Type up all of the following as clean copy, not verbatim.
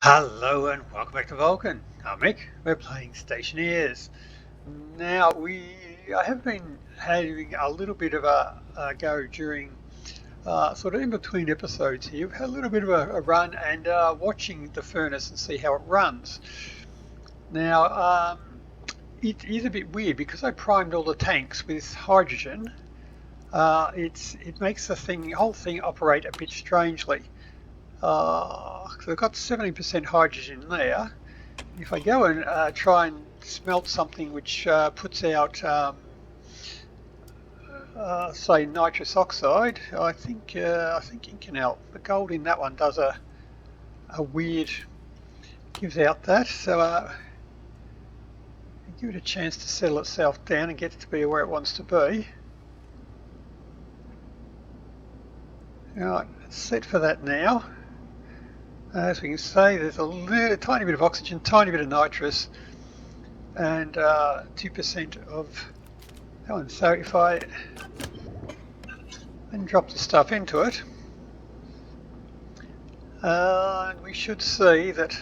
Hello and welcome back to Vulcan. I'm Mick. We're playing Stationeers. Now I have been having a little bit of a go during sort of in between episodes here. We've had a little bit of a run and watching the furnace and see how it runs. Now it is a bit weird because I primed all the tanks with hydrogen. It makes the whole thing operate a bit strangely. So I've got 70% hydrogen there. If I go and try and smelt something which puts out, say, nitrous oxide, I think Inconel, the gold in that one does a weird, gives out that. So give it a chance to settle itself down and get it to be where it wants to be. Alright, it's set for that now. As we can see, there's a tiny bit of oxygen, tiny bit of nitrous, and 2% of that one. So if I then drop the stuff into it, we should see that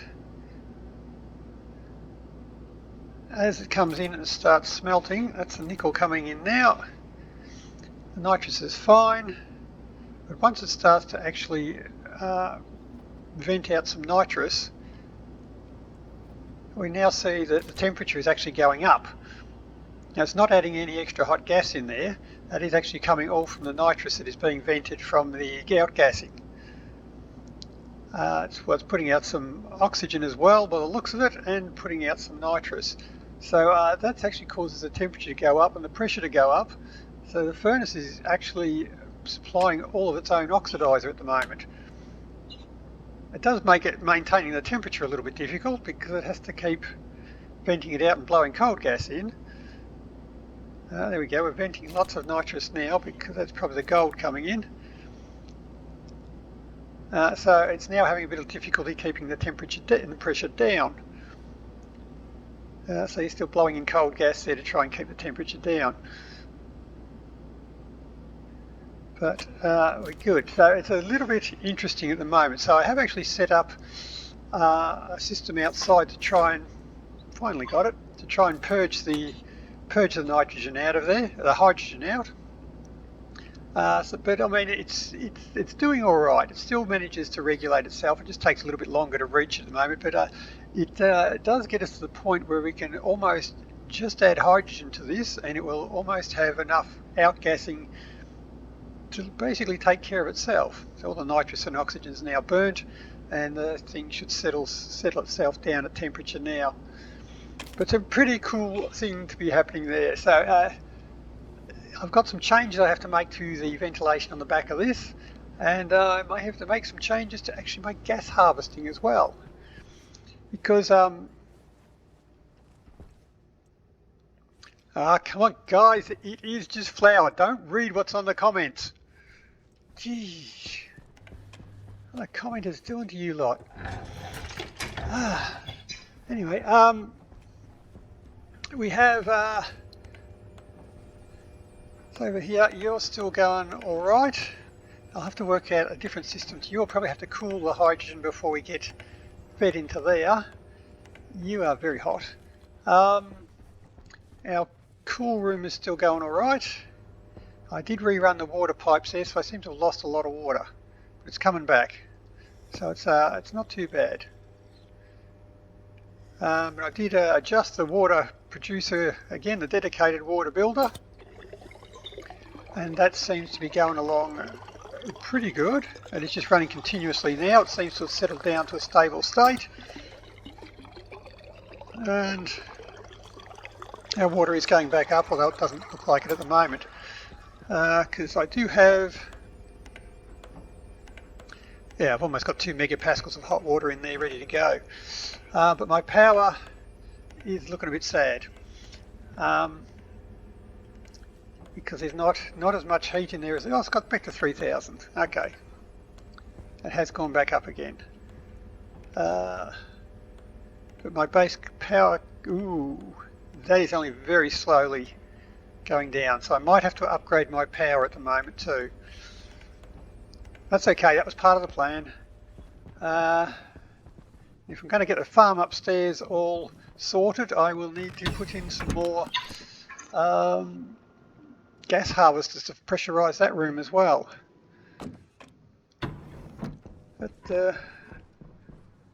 as it comes in and starts smelting, that's the nickel coming in now. The nitrous is fine, but once it starts to actually vent out some nitrous, we now see that the temperature is actually going up. Now it's not adding any extra hot gas in there, that is actually coming all from the nitrous that is being vented from the outgassing. It's putting out some oxygen as well by the looks of it, and putting out some nitrous. So that actually causes the temperature to go up and the pressure to go up. So the furnace is actually supplying all of its own oxidizer at the moment. It does make it maintaining the temperature a little bit difficult because it has to keep venting it out and blowing cold gas in. There we go, we're venting lots of nitrous now because that's probably the gold coming in. So it's now having a bit of difficulty keeping the temperature and the pressure down. So you're still blowing in cold gas there to try and keep the temperature down. But we're good. So it's a little bit interesting at the moment. So I have actually set up a system outside to try and, finally got it, to try and purge the nitrogen out of there, the hydrogen out. But I mean, it's doing all right. It still manages to regulate itself. It just takes a little bit longer to reach at the moment. But it does get us to the point where we can almost just add hydrogen to this, and it will almost have enough outgassing to basically take care of itself. So all the nitrous and oxygen is now burnt, and the thing should settle itself down at temperature now. But it's a pretty cool thing to be happening there. So I've got some changes I have to make to the ventilation on the back of this, and I might have to make some changes to actually make gas harvesting as well, because come on guys, it is just flour. Don't read what's on the comments. Gee, what the commenters doing to you lot? Anyway, we have over here, you're still going all right. I'll have to work out a different system. You'll probably have to cool the hydrogen before we get fed into there. You are very hot. Our cool room is still going all right. I did rerun the water pipes there, so I seem to have lost a lot of water, but it's coming back, so it's not too bad. I did adjust the water producer again, the dedicated water builder, and that seems to be going along pretty good. And it's just running continuously now. It seems to have settled down to a stable state, and our water is going back up, although it doesn't look like it at the moment. Because I do have, I've almost got 2 megapascals of hot water in there ready to go. But my power is looking a bit sad, because there's not as much heat in there as, it's got back to 3000. Okay, it has gone back up again. But my base power, that is only very slowly going down, so I might have to upgrade my power at the moment too. That's okay, that was part of the plan. If I'm going to get the farm upstairs all sorted, I will need to put in some more gas harvesters to pressurise that room as well. But the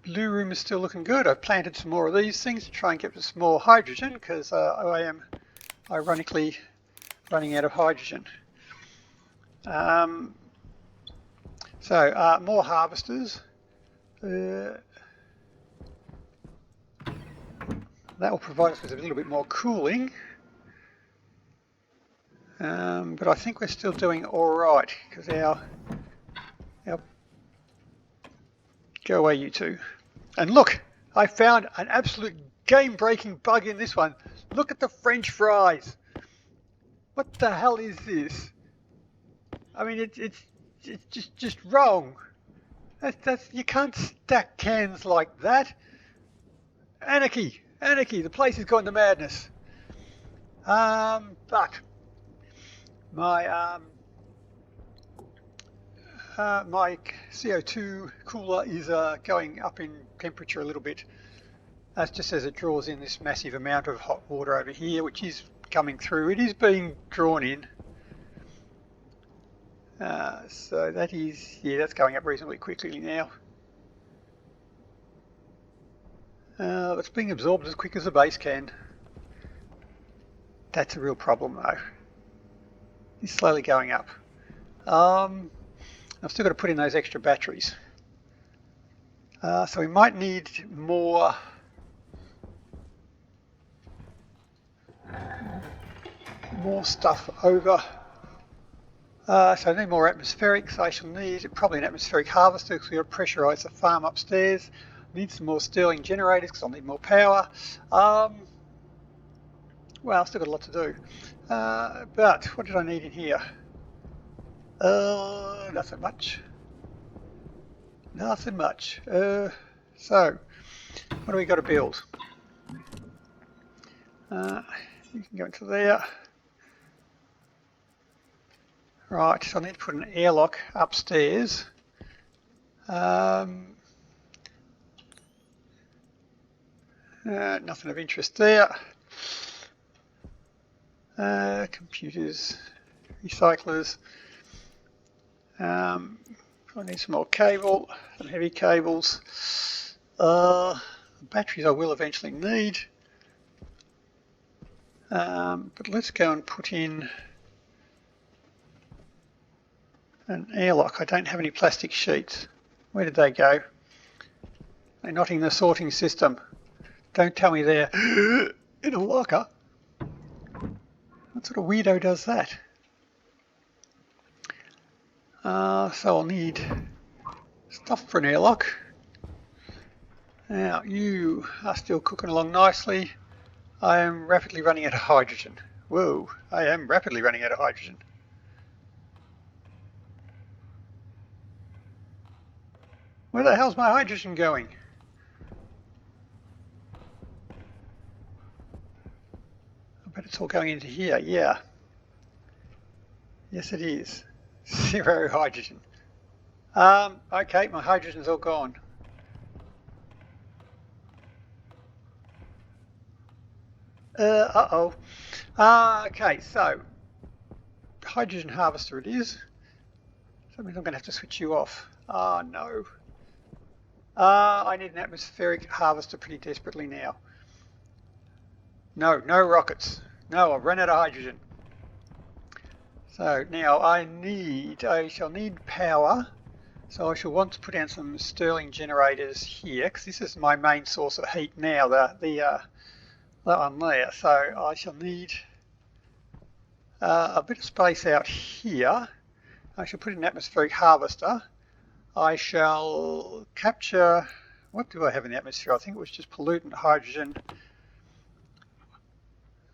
blue room is still looking good. I've planted some more of these things to try and get some more hydrogen, because I am ironically running out of hydrogen. So more harvesters. That will provide us with a little bit more cooling. But I think we're still doing alright, because our go away, you two. And look, I found an absolute game-breaking bug in this one. Look at the French fries. What the hell is this? I mean, it's just wrong. That's you can't stack cans like that. Anarchy, anarchy. The place has gone to madness. But my my CO2 cooler is going up in temperature a little bit. That's just as it draws in this massive amount of hot water over here, which is coming through. It is being drawn in. So that is, yeah, that's going up reasonably quickly now. It's being absorbed as quick as the base can. That's a real problem though. It's slowly going up. I've still got to put in those extra batteries. So we might need more stuff over. So I need more atmospherics. I shall need probably an atmospheric harvester because we've got to pressurise the farm upstairs. Need some more Stirling generators because I'll need more power. Well, I've still got a lot to do. But what did I need in here? Nothing much. Nothing much. So, what do we got to build? You can go into there. Right, so I need to put an airlock upstairs. Nothing of interest there. Computers, recyclers. I need some more cable, some heavy cables. Batteries I will eventually need. But let's go and put in an airlock. I don't have any plastic sheets. Where did they go? They're not in the sorting system. Don't tell me they're in a locker. What sort of weirdo does that? So I'll need stuff for an airlock. Now you are still cooking along nicely. I am rapidly running out of hydrogen. Whoa, I am rapidly running out of hydrogen. Where the hell's my hydrogen going? I bet it's all going into here, yeah. Yes it is. 0 hydrogen. Okay, my hydrogen's all gone. Uh-oh. Okay, so hydrogen harvester it is. So that means I'm going to have to switch you off. Ah, no. I need an atmospheric harvester pretty desperately now. No, no rockets. No, I've run out of hydrogen. So now I shall need power. So I shall want to put down some Stirling generators here, because this is my main source of heat now, that one there. So I shall need a bit of space out here. I shall put in an atmospheric harvester. I shall capture, what do I have in the atmosphere? I think it was just pollutant, hydrogen,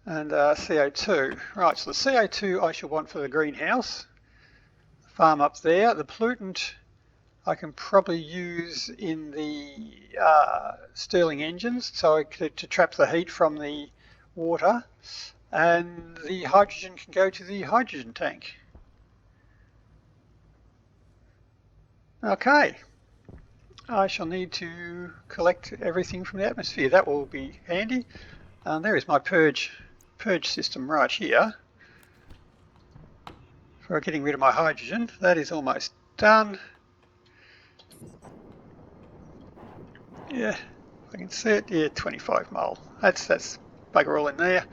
and CO2. Right, so the CO2 I shall want for the greenhouse, the farm up there. The pollutant I can probably use in the Stirling engines, so to trap the heat from the water, and the hydrogen can go to the hydrogen tank. Okay, I shall need to collect everything from the atmosphere. That will be handy. There is my purge system right here for getting rid of my hydrogen. That is almost done. Yeah, I can see it. Yeah, 25 mole. That's bugger all in there.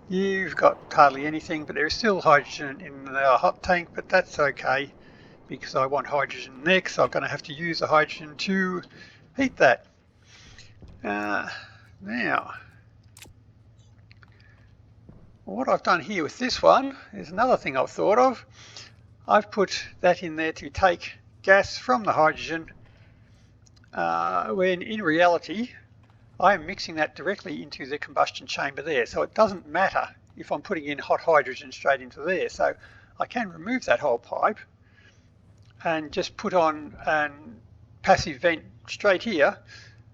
You've got hardly anything, but there is still hydrogen in the hot tank, but that's okay because I want hydrogen next. So I'm going to have to use the hydrogen to heat that. Now, what I've done here with this one is another thing I've thought of. I've put that in there to take gas from the hydrogen when in reality I am mixing that directly into the combustion chamber there, so it doesn't matter if I'm putting in hot hydrogen straight into there. So I can remove that whole pipe and just put on a passive vent straight here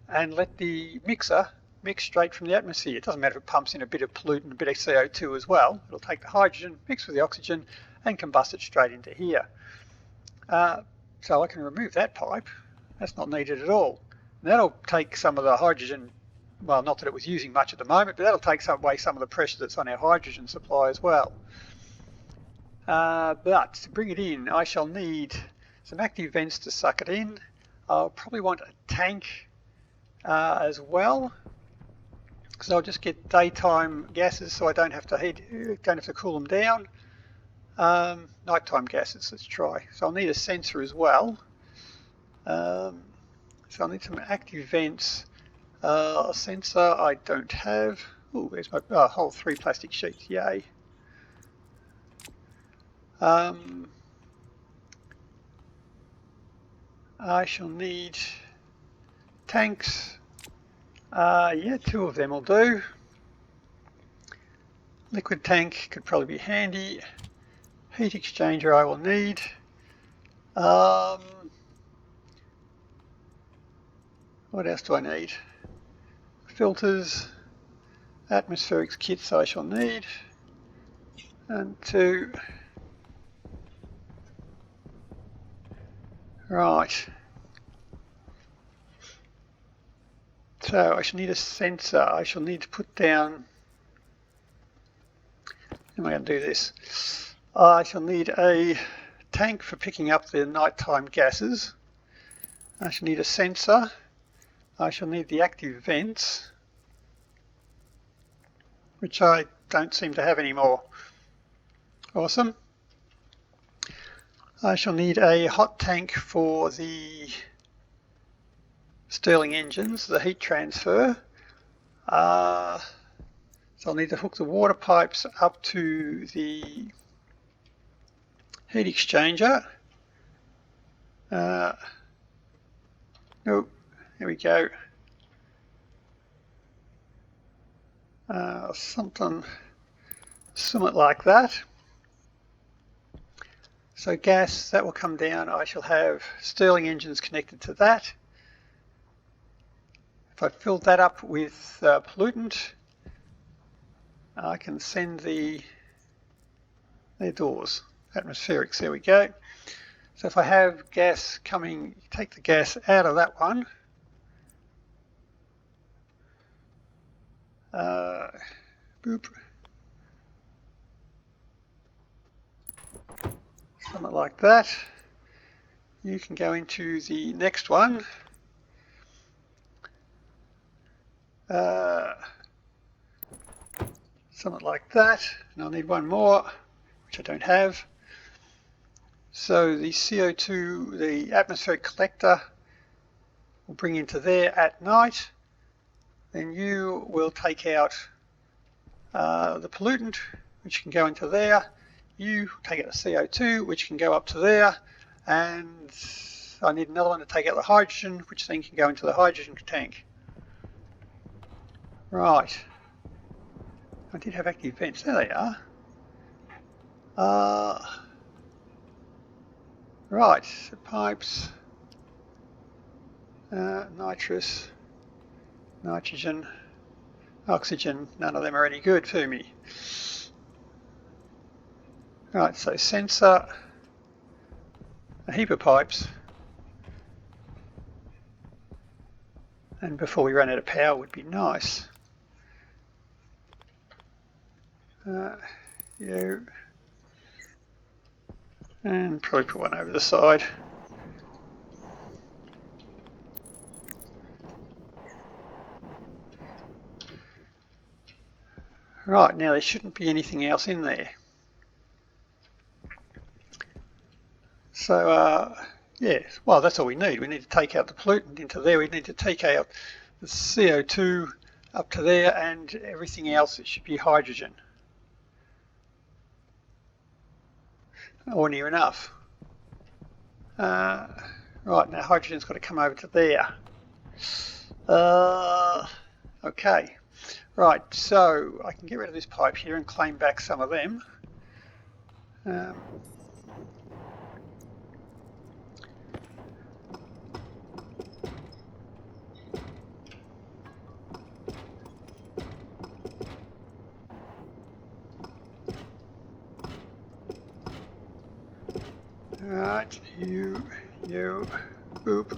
and let the mixer mix straight from the atmosphere. It doesn't matter if it pumps in a bit of pollutant, a bit of CO2 as well. It'll take the hydrogen, mix with the oxygen and combust it straight into here. So I can remove that pipe. That's not needed at all. And that'll take some of the hydrogen, well, not that it was using much at the moment, but that'll take away some of the pressure that's on our hydrogen supply as well. But to bring it in, I shall need some active vents to suck it in. I'll probably want a tank as well, because I'll just get daytime gases so I don't have to cool them down. Nighttime gases, let's try. So I'll need a sensor as well. So I'll need some active vents. A sensor I don't have. Oh, there's my whole 3 plastic sheets, yay. I shall need tanks. Yeah, 2 of them will do. Liquid tank could probably be handy. Heat exchanger I will need. What else do I need? Filters, atmospherics kits I shall need. And 2. Right. So I shall need a sensor. I shall need to put down. How am I going to do this? I shall need a tank for picking up the nighttime gases. I shall need a sensor. I shall need the active vents, which I don't seem to have anymore. Awesome. I shall need a hot tank for the Stirling engines, the heat transfer. So I'll need to hook the water pipes up to the heat exchanger. Nope, there we go. Something like that. So gas, that will come down. I shall have Stirling engines connected to that. If I filled that up with pollutant, I can send their doors, atmospherics, there we go. So if I have gas coming, take the gas out of that one. Boop. Something like that. You can go into the next one. Something like that, and I'll need one more, which I don't have. So the CO2, the atmospheric collector, will bring into there at night. Then you will take out the pollutant, which can go into there. You take out the CO2, which can go up to there, and I need another one to take out the hydrogen, which then can go into the hydrogen tank. Right. I did have active vents. There they are. Right. So pipes. Nitrous. Nitrogen. Oxygen. None of them are any good for me. Right. So sensor. A heap of pipes. And before we run out of power would be nice. You. And probably put one over the side. Right, now there shouldn't be anything else in there. So, yeah, well, that's all we need. We need to take out the pollutant into there. We need to take out the CO2 up to there, and everything else, it should be hydrogen. Or near enough. Right, now hydrogen's got to come over to there. Okay. Right, so I can get rid of this pipe here and claim back some of them. Right, you, boop.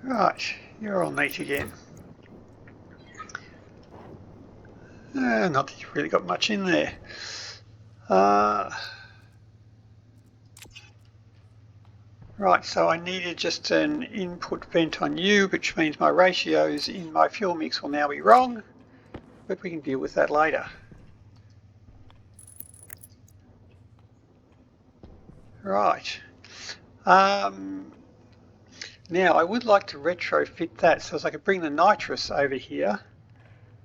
Right, you're all neat again. Not that you've really got much in there. Right, so I needed just an input vent on you, which means my ratios in my fuel mix will now be wrong, but we can deal with that later. Right. Now I would like to retrofit that so as I could bring the nitrous over here,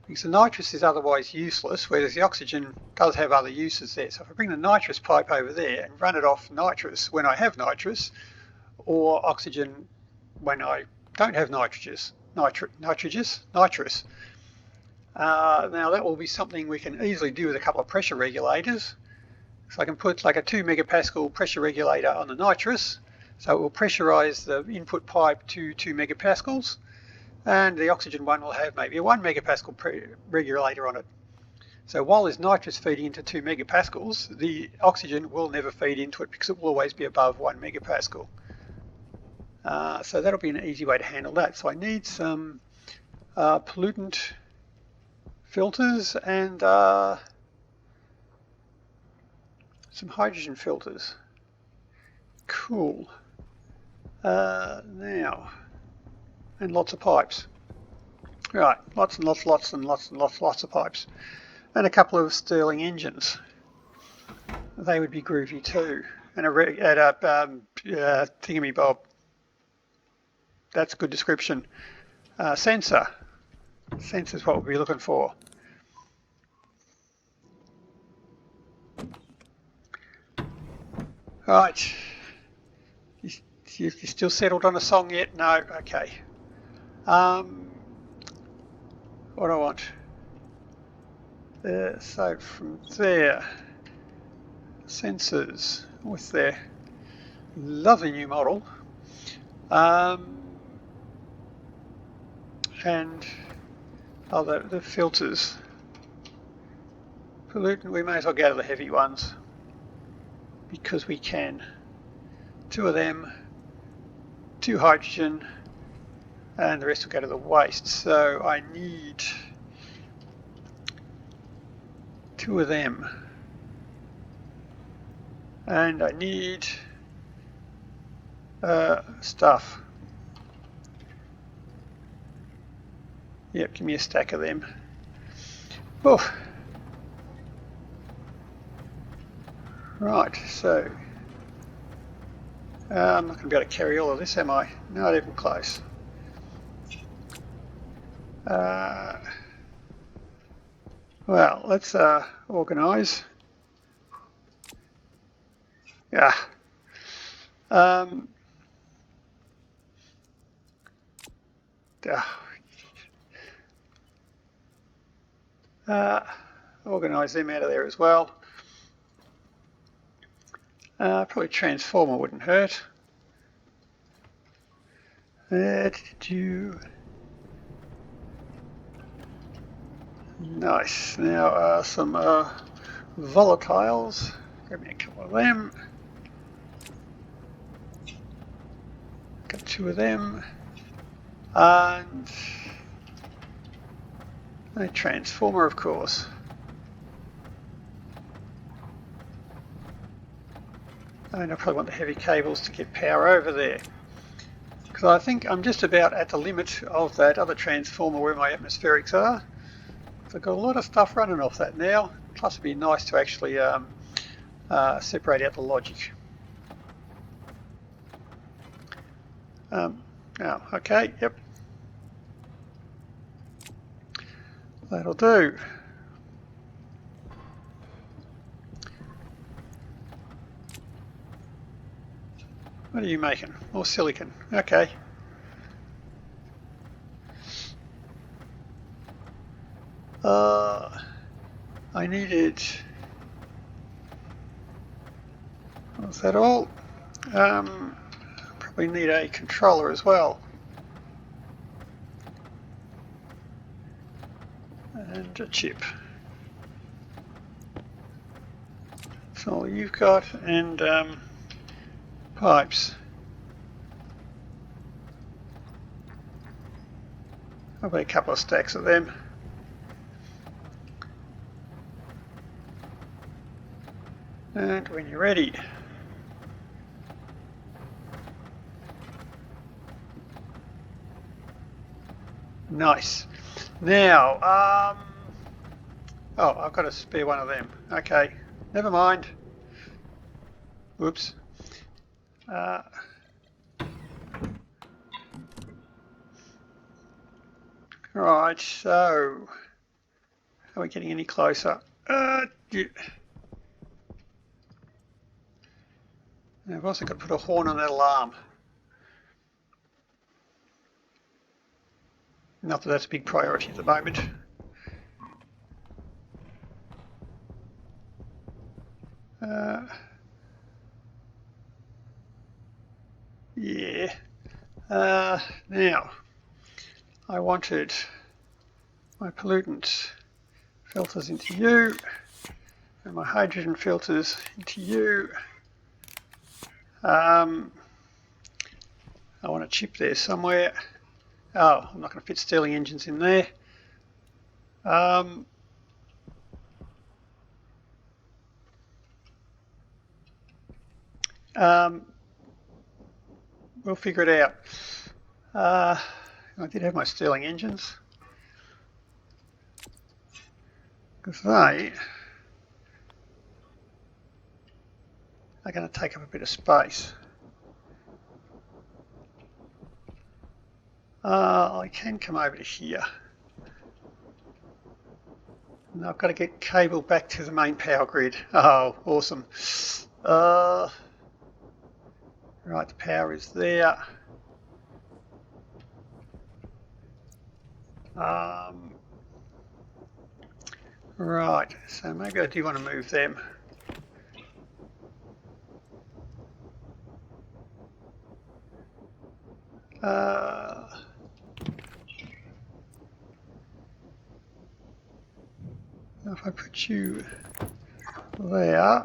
because the nitrous is otherwise useless, whereas the oxygen does have other uses there. So if I bring the nitrous pipe over there and run it off nitrous when I have nitrous, or oxygen when I don't have nitrous. Now that will be something we can easily do with a couple of pressure regulators. So I can put like a 2 megapascal pressure regulator on the nitrous, so it will pressurize the input pipe to 2 megapascals, and the oxygen one will have maybe a 1 megapascal regulator on it. So while there's nitrous feeding into 2 megapascals, the oxygen will never feed into it because it will always be above 1 megapascal. So that'll be an easy way to handle that. So I need some pollutant filters and some hydrogen filters. Cool. Now, and lots of pipes. Right, lots of pipes. And a couple of Stirling engines. They would be groovy too. And a thingamy-bob. That's a good description. Sensor. Sensor's what we'll be looking for. Right. You still settled on a song yet? No? Okay. What do I want? So from there, sensors with their lovely new model. And the filters. Pollutant, we may as well go to the heavy ones because we can. 2 of them, 2 hydrogen, and the rest will go to the waste. So I need 2 of them. And I need stuff. Yep, give me a stack of them. Oh. Right, so I'm not going to be able to carry all of this, am I? Not even close. Well, let's organise. Yeah. Organise them out of there as well. Probably transformer wouldn't hurt. Nice. Now some volatiles. Grab me a couple of them. Got 2 of them. And a transformer, of course. And I probably want the heavy cables to get power over there. Because I think I'm just about at the limit of that other transformer where my atmospherics are. So I've got a lot of stuff running off that now. Plus it'd be nice to actually separate out the logic. Oh, okay, yep. That'll do. What are you making? More silicon. Okay. I needed... Was that all? Probably need a controller as well. And a chip. That's all you've got. And pipes. Probably a couple of stacks of them. And when you're ready. Nice. Now, oh, I've got to spare one of them. Okay, never mind. Whoops. Right, so are we getting any closer? Yeah. I've also got to put a horn on that alarm. Not that that's a big priority at the moment. Yeah. Now, I wanted my pollutant filters into you, and my hydrogen filters into you. I want a chip there somewhere. Oh, I'm not going to fit Stirling engines in there. We'll figure it out. I did have my Stirling engines, because they are going to take up a bit of space. I can come over to here. And I've got to get cable back to the main power grid. Oh, awesome. Right, the power is there. Right, so maybe I do want to move them. If I put you there,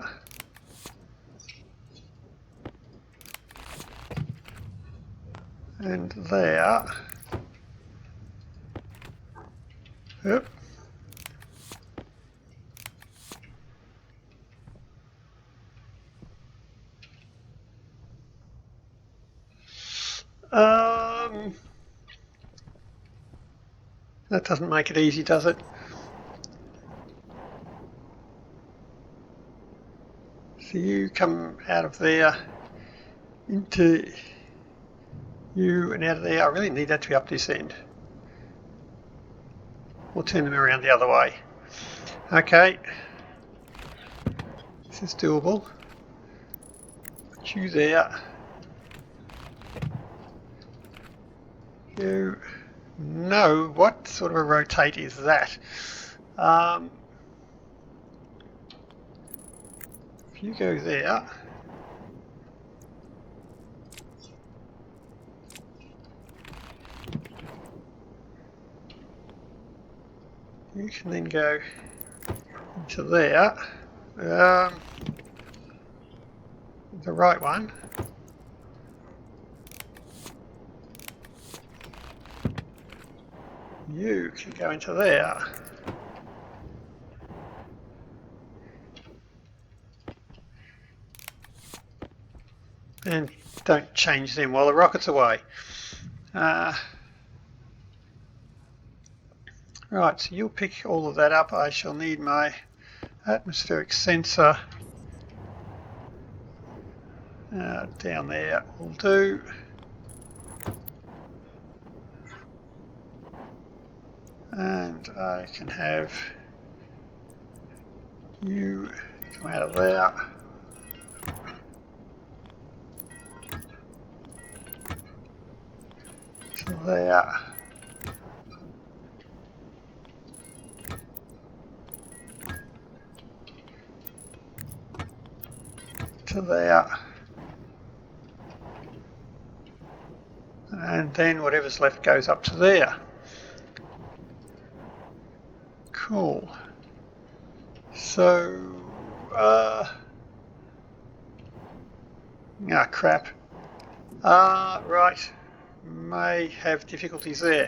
and there, yep. That doesn't make it easy, does it? So you come out of there into you and out of there. I really need that to be up this end. We'll turn them around the other way. Okay. This is doable. Put you there. You know what sort of a rotate is that? If you go there, you can then go into there. the right one. You can go into there. And don't change them while the rocket's away. Right, so you'll pick all of that up. I shall need my atmospheric sensor down there will do. And I can have you come out of there. To there. To there. And then whatever's left goes up to there. Cool. So, crap. Right. May have difficulties there.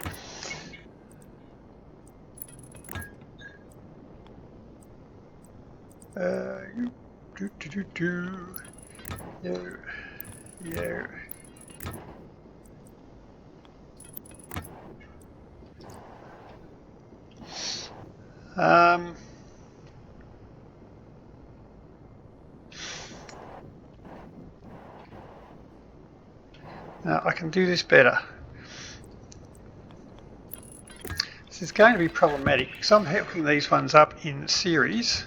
You. Now I can do this better. This is going to be problematic because I'm hooking these ones up in series.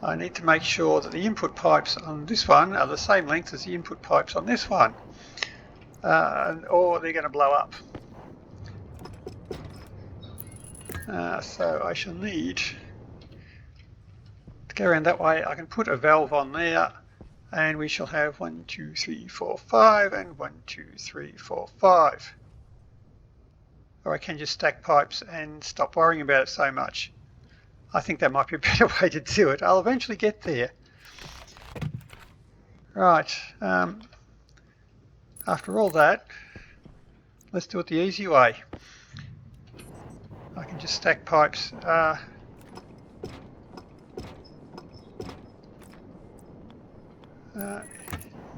I need to make sure that the input pipes on this one are the same length as the input pipes on this one, or they're going to blow up. So I shall need to go around that way. I can put a valve on there, and we shall have 1, 2, 3, 4, 5, and 1, 2, 3, 4, 5. Or I can just stack pipes and stop worrying about it so much. I think that might be a better way to do it. I'll eventually get there. Right. After all that, let's do it the easy way. I can just stack pipes.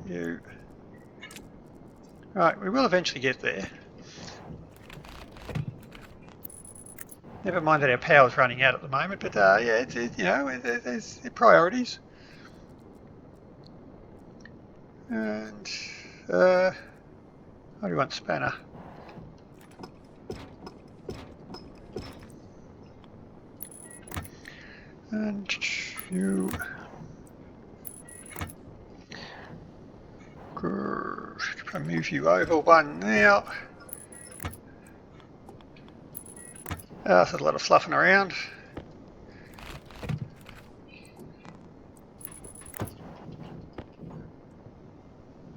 You. Right, we will eventually get there. Never mind that our power's running out at the moment, but yeah, there's priorities. And what do you want, spanner? And you move you over one now. There's a lot of fluffing around.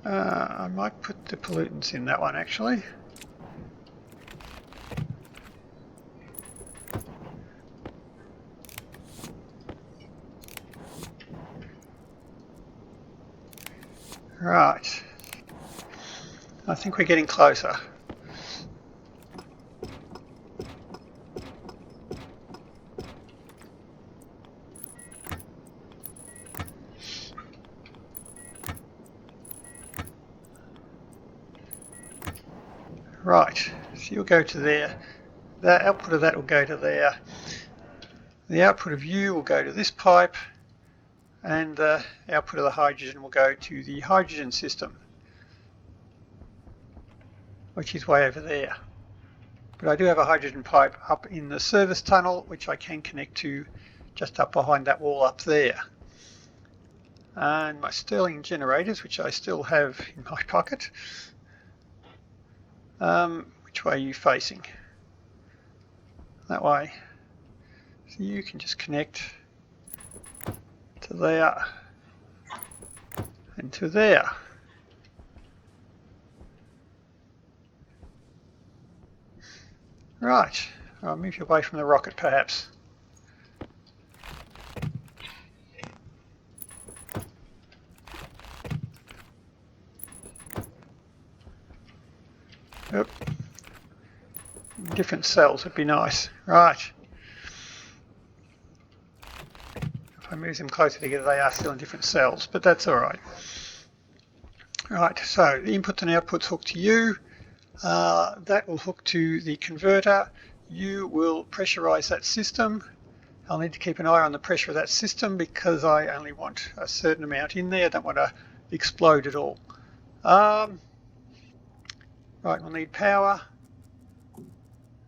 I might put the pollutants in that one actually. Right. I think we're getting closer. Right, so you'll go to there. The output of that will go to there. The output of you will go to this pipe, and the output of the hydrogen will go to the hydrogen system, which is way over there. But I do have a hydrogen pipe up in the service tunnel, which I can connect to just up behind that wall up there. And my Stirling generators, which I still have in my pocket. Which way are you facing? That way. So you can just connect to there and to there. Right, I'll move you away from the rocket perhaps. Yep. Different cells would be nice. Right. If I move them closer together, they are still in different cells, but that's all right. Right, so the inputs and outputs hook to you. That will hook to the converter. You will pressurize that system. I'll need to keep an eye on the pressure of that system because I only want a certain amount in there. I don't want to explode at all. Right, we'll need power.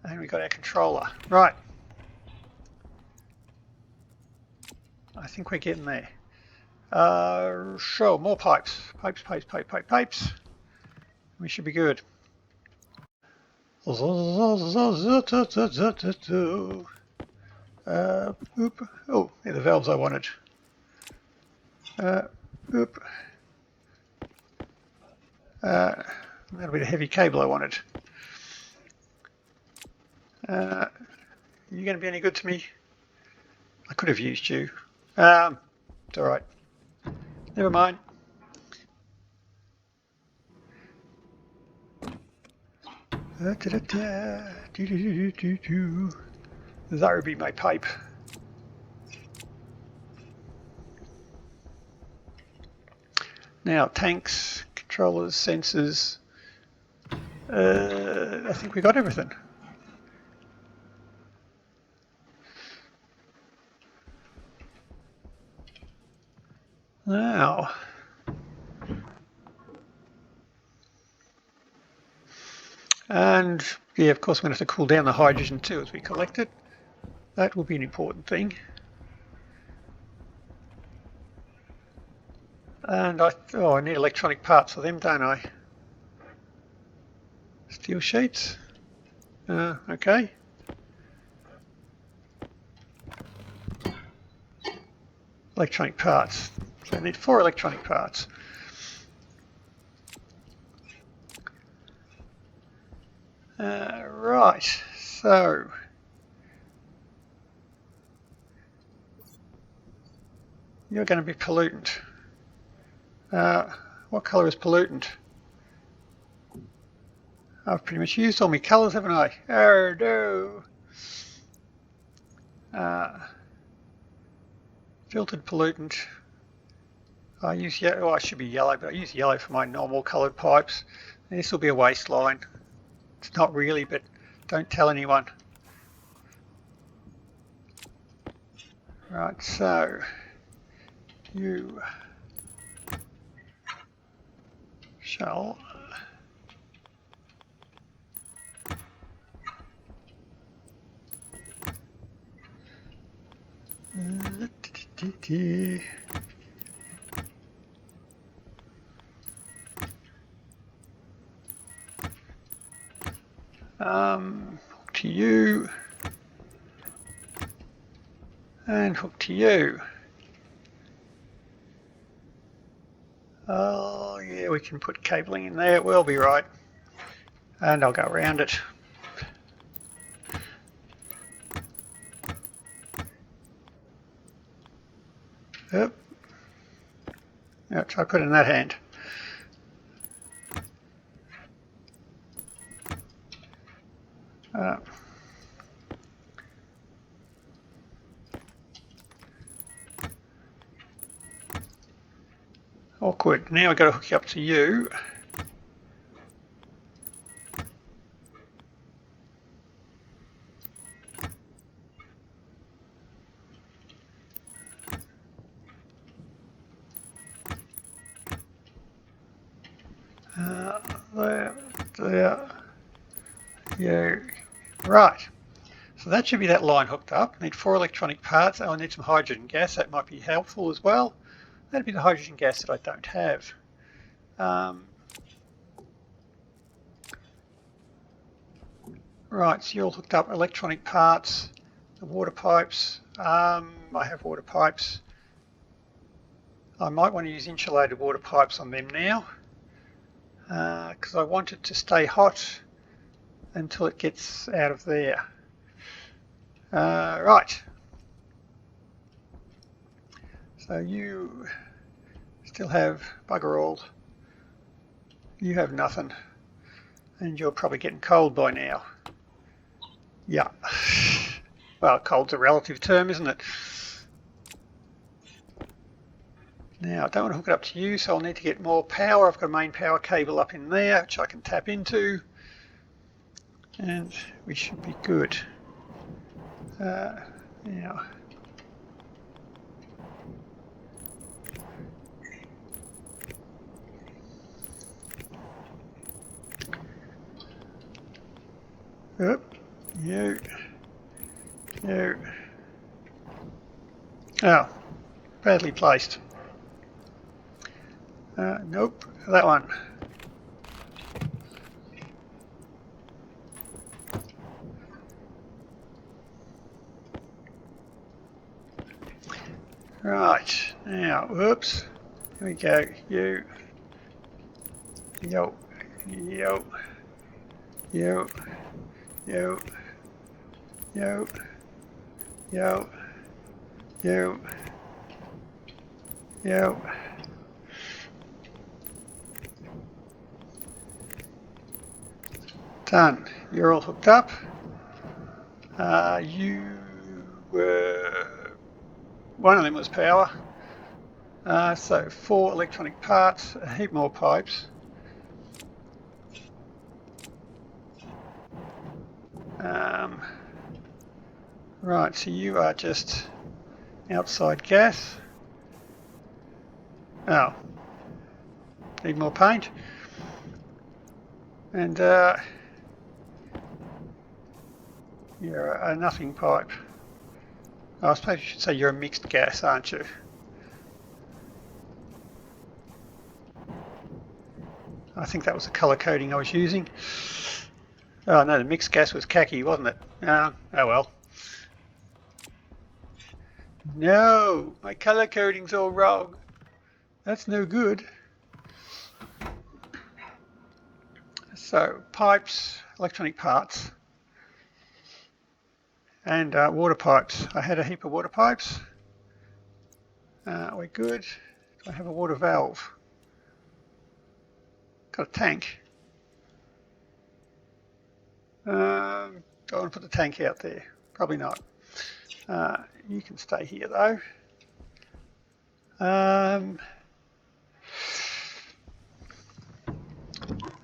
And we've got our controller. Right. I think we're getting there. Sure, more pipes. Pipes. We should be good. Oop. Oh, they're the valves I wanted. Oop. That'll be the heavy cable I wanted. You going to be any good to me? I could have used you. It's all right. Never mind. That would be my pipe. Now, tanks, controllers, sensors. I think we got everything. Now, and yeah, of course, we're going to have to cool down the hydrogen too as we collect it. That will be an important thing. And I need electronic parts for them, don't I? Steel sheets. Okay. Electronic parts. So I need 4 electronic parts. Right, so you're going to be pollutant. What colour is pollutant? I've pretty much used all my colours, haven't I? Oh no. Filtered pollutant. I use yellow. Oh, I should be yellow, but I use yellow for my normal coloured pipes. This will be a waistline. It's not really, but don't tell anyone. Right, so you shall hook to you and hook to you. Oh yeah, we can put cabling in there, we'll be right. And I'll go around it. Yep. Now try put it in that hand. Awkward. Now I've got to hook you up to you. There. Yeah. Right. So that should be that line hooked up. I need 4 electronic parts. I need some hydrogen gas. That might be helpful as well. That'd be the hydrogen gas that I don't have. Right, so you're all hooked up. Electronic parts, the water pipes. I have water pipes. I might want to use insulated water pipes on them now because I want it to stay hot until it gets out of there. Right. So you still have bugger all. You have nothing. And you're probably getting cold by now. Yeah. Well, cold's a relative term, isn't it? Now, I don't want to hook it up to you, so I'll need to get more power. I've got a main power cable up in there, which I can tap into. And we should be good. Now. Oop, you. Oh, badly placed. Nope, that one. Right, now, whoops. Here we go. You. Yo. Yo. Yo. Yo. Yo. Yo. Yo. Yo. Done. You're all hooked up. You were... One of them was power. So 4 electronic parts, a heap more pipes. Right, so you are just outside gas. Oh, need more paint. And you're a nothing pipe. I suppose you should say you're a mixed gas, aren't you? I think that was the colour coding I was using. Oh no, the mixed gas was khaki, wasn't it? Oh well. No, my colour coding's all wrong. That's no good. So, pipes, electronic parts, and water pipes. I had a heap of water pipes. We're good. Do I have a water valve? Got a tank. Do I want to put the tank out there? Probably not. You can stay here though.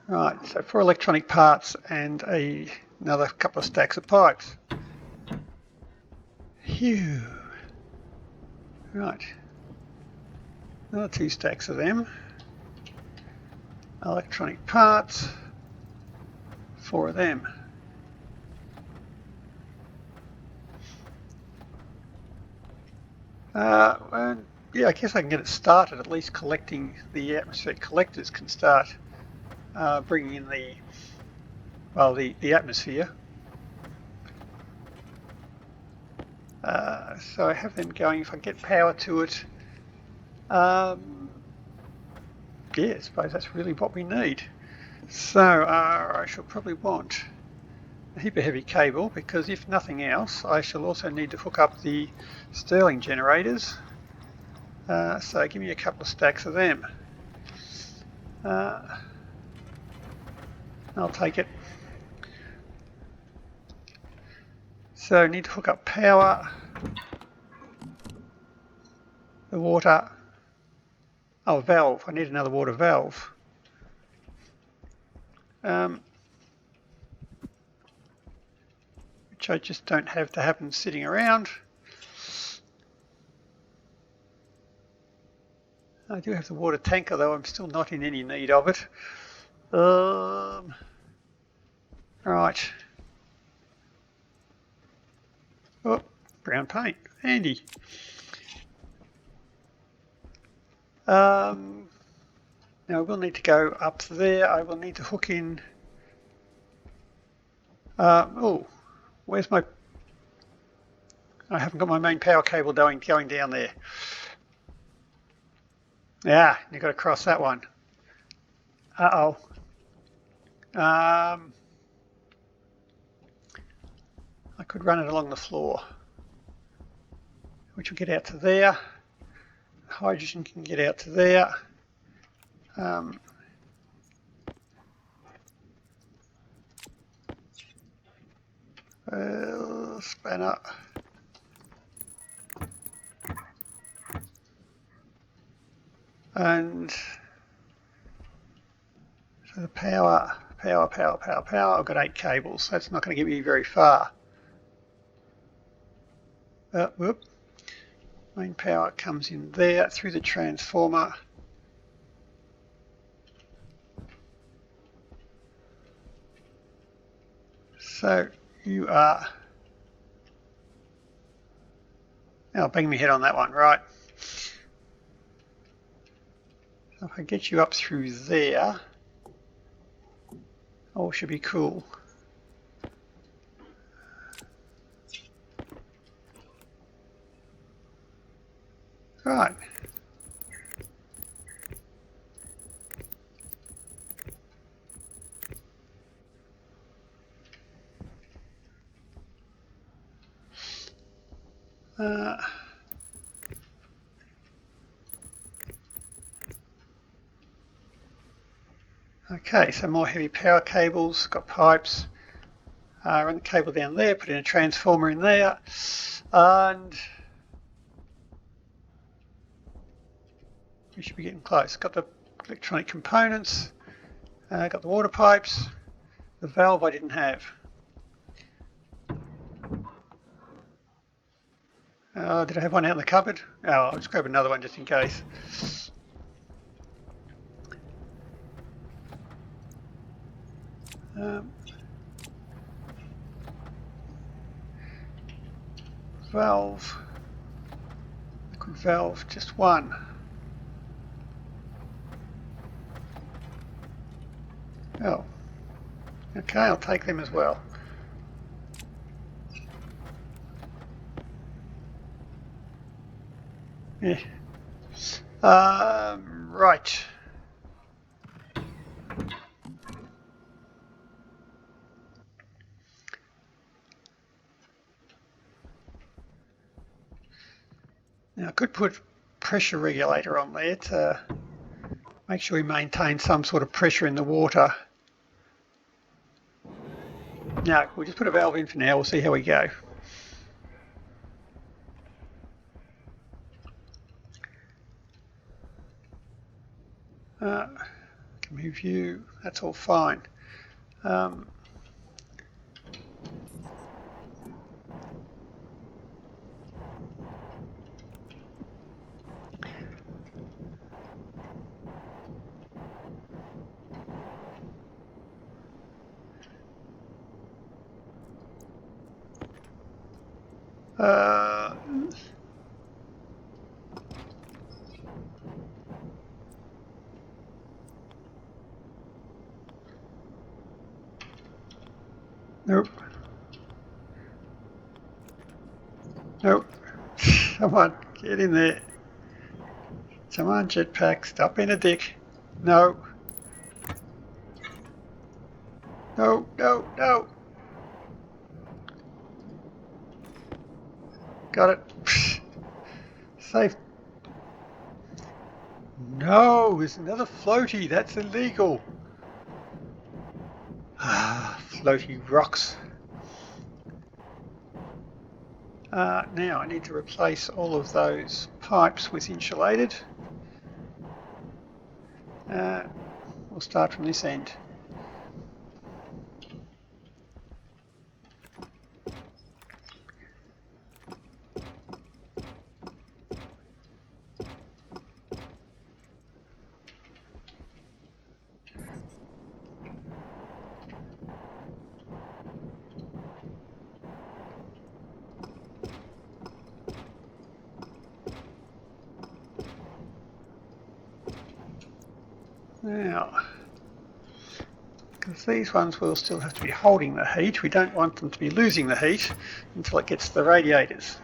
Right, so 4 electronic parts and another couple of stacks of pipes. Phew. Right. Another 2 stacks of them. Electronic parts. 4 of them. And yeah, I guess I can get it started. At least collecting the atmospheric collectors can start bringing in the atmosphere. So I have them going. If I get power to it, yeah, I suppose that's really what we need. So I shall probably want a heap of heavy cable, because if nothing else, I shall also need to hook up the Stirling generators. So give me a couple of stacks of them. I'll take it. So I need to hook up power, the water, oh, valve. I need another water valve. Which I just don't have to happen sitting around. I do have the water tanker, though I'm still not in any need of it. Right. Oh, brown paint, handy. Now I will need to go up there. I will need to hook in. Oh, where's my? I haven't got my main power cable going down there. Yeah, you've got to cross that one. Uh-oh. I could run it along the floor, which will get out to there. Hydrogen can get out to there. Spanner. And so the power. I've got 8 cables. That's not going to get me very far. Whoop. Main power comes in there through the transformer. So you are. I'll bang my head on that one, right? So if I get you up through there, all should be cool. Right. Okay, so more heavy power cables, got pipes. Run the cable down there, put in a transformer in there, and we should be getting close. Got the electronic components, got the water pipes, the valve I didn't have. Did I have one out in the cupboard? Oh, I'll just grab another one just in case. Valve, liquid valve, just one. Oh, okay, I'll take them as well. Yeah. Right. Now I could put pressure regulator on there to make sure we maintain some sort of pressure in the water. No, we'll just put a valve in for now, we'll see how we go. Can move you, that's all fine. Nope. Nope. Come on, get in there. Come on, jetpack, stop being a dick. No. No, no, no. Got it. Safe. No, there's another floaty. That's illegal. Floaty rocks. Now I need to replace all of those pipes with insulated. We'll start from this end. Now, because these ones will still have to be holding the heat, we don't want them to be losing the heat until it gets to the radiators.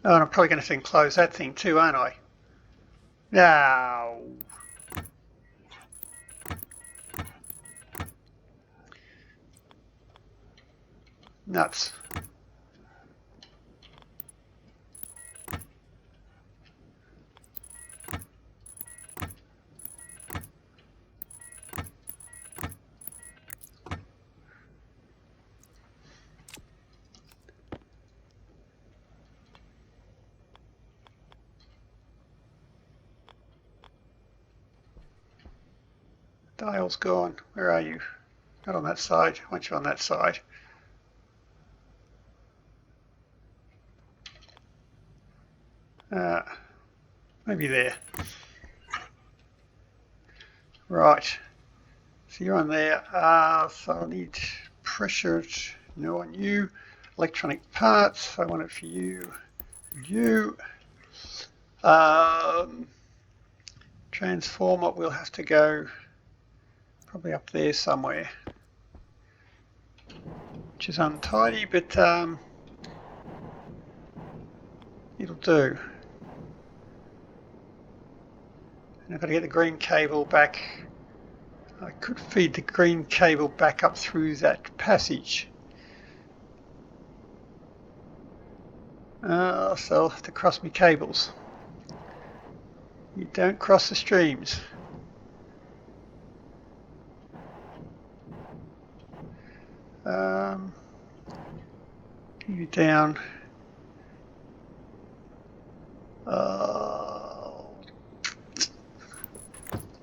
Oh, and I'm probably going to close that thing too, aren't I? No. Nuts. Dial's gone. Where are you? Not on that side. I want you on that side. Maybe there. Right. So you're on there. So I need pressure. No on you. Electronic parts. I want it for you. You. Transformer will have to go probably up there somewhere, which is untidy, but it'll do. And I've got to get the green cable back. I could feed the green cable back up through that passage. So I'll have to cross my cables. You don't cross the streams. You down.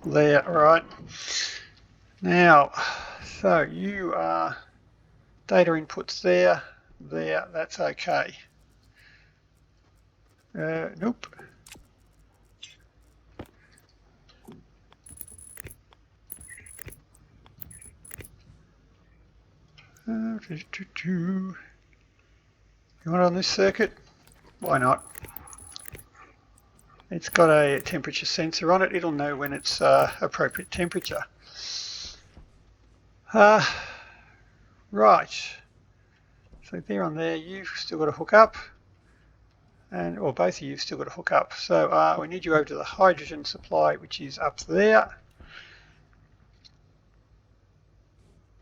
There, right. Now, so you are data inputs there, that's okay. Nope. You want it on this circuit? Why not? It's got a temperature sensor on it. It'll know when it's appropriate temperature. Right. So there on there, you've still got to hook up. Or both of you have still got to hook up. So we need you over to the hydrogen supply, which is up there.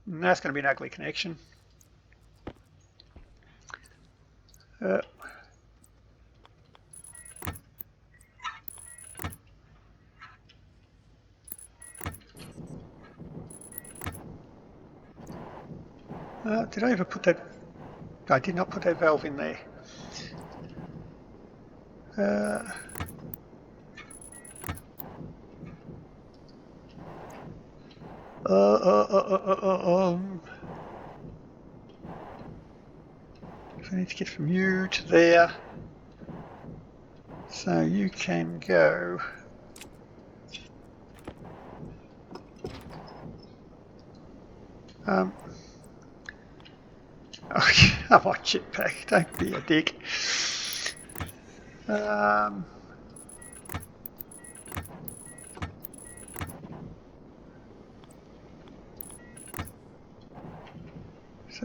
And that's going to be an ugly connection. Did I ever put that? I did not put that valve in there. So I need to get from you to there. So you can go. Okay, I'm on jetpack, don't be a dick. So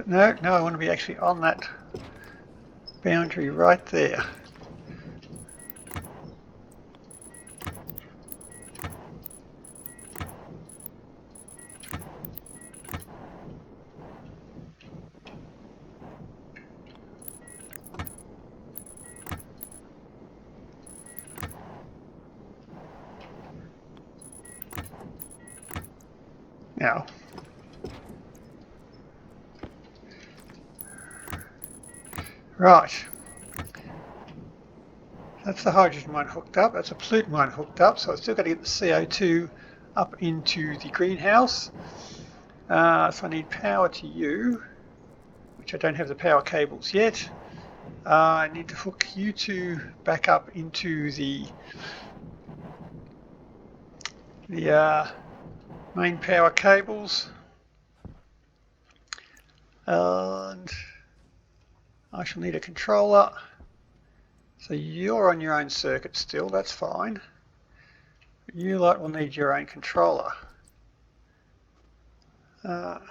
no, I want to be actually on that boundary right there. Now, right, that's the hydrogen one hooked up, that's a pollutant one hooked up, so I've still got to get the CO2 up into the greenhouse. So I need power to you, which I don't have the power cables yet. I need to hook you two back up into the main power cables, and I shall need a controller. So you're on your own circuit still, that's fine. You lot will need your own controller. I've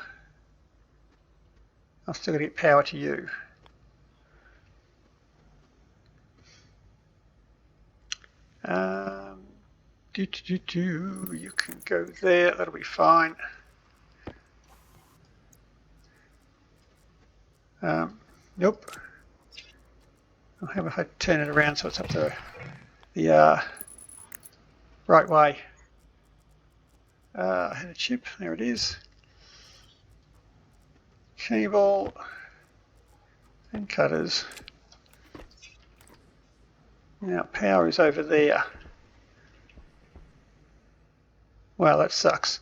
still got to get power to you. You can go there, that'll be fine. Nope. I'll have to turn it around so it's up the right way. I had a chip, there it is. Cable and cutters. Now power is over there. Well, that sucks.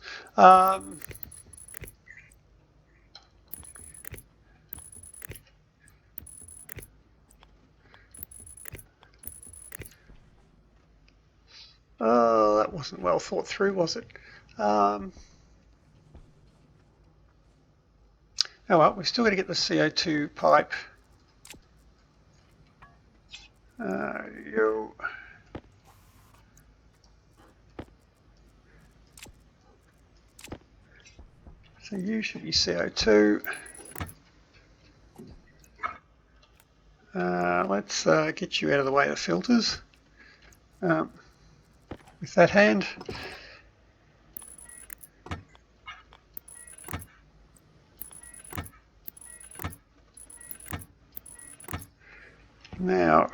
Oh, that wasn't well thought through, was it? Oh well, we've still got to get the CO2 pipe. So you should be CO2. Let's get you out of the way of the filters with that hand. Now,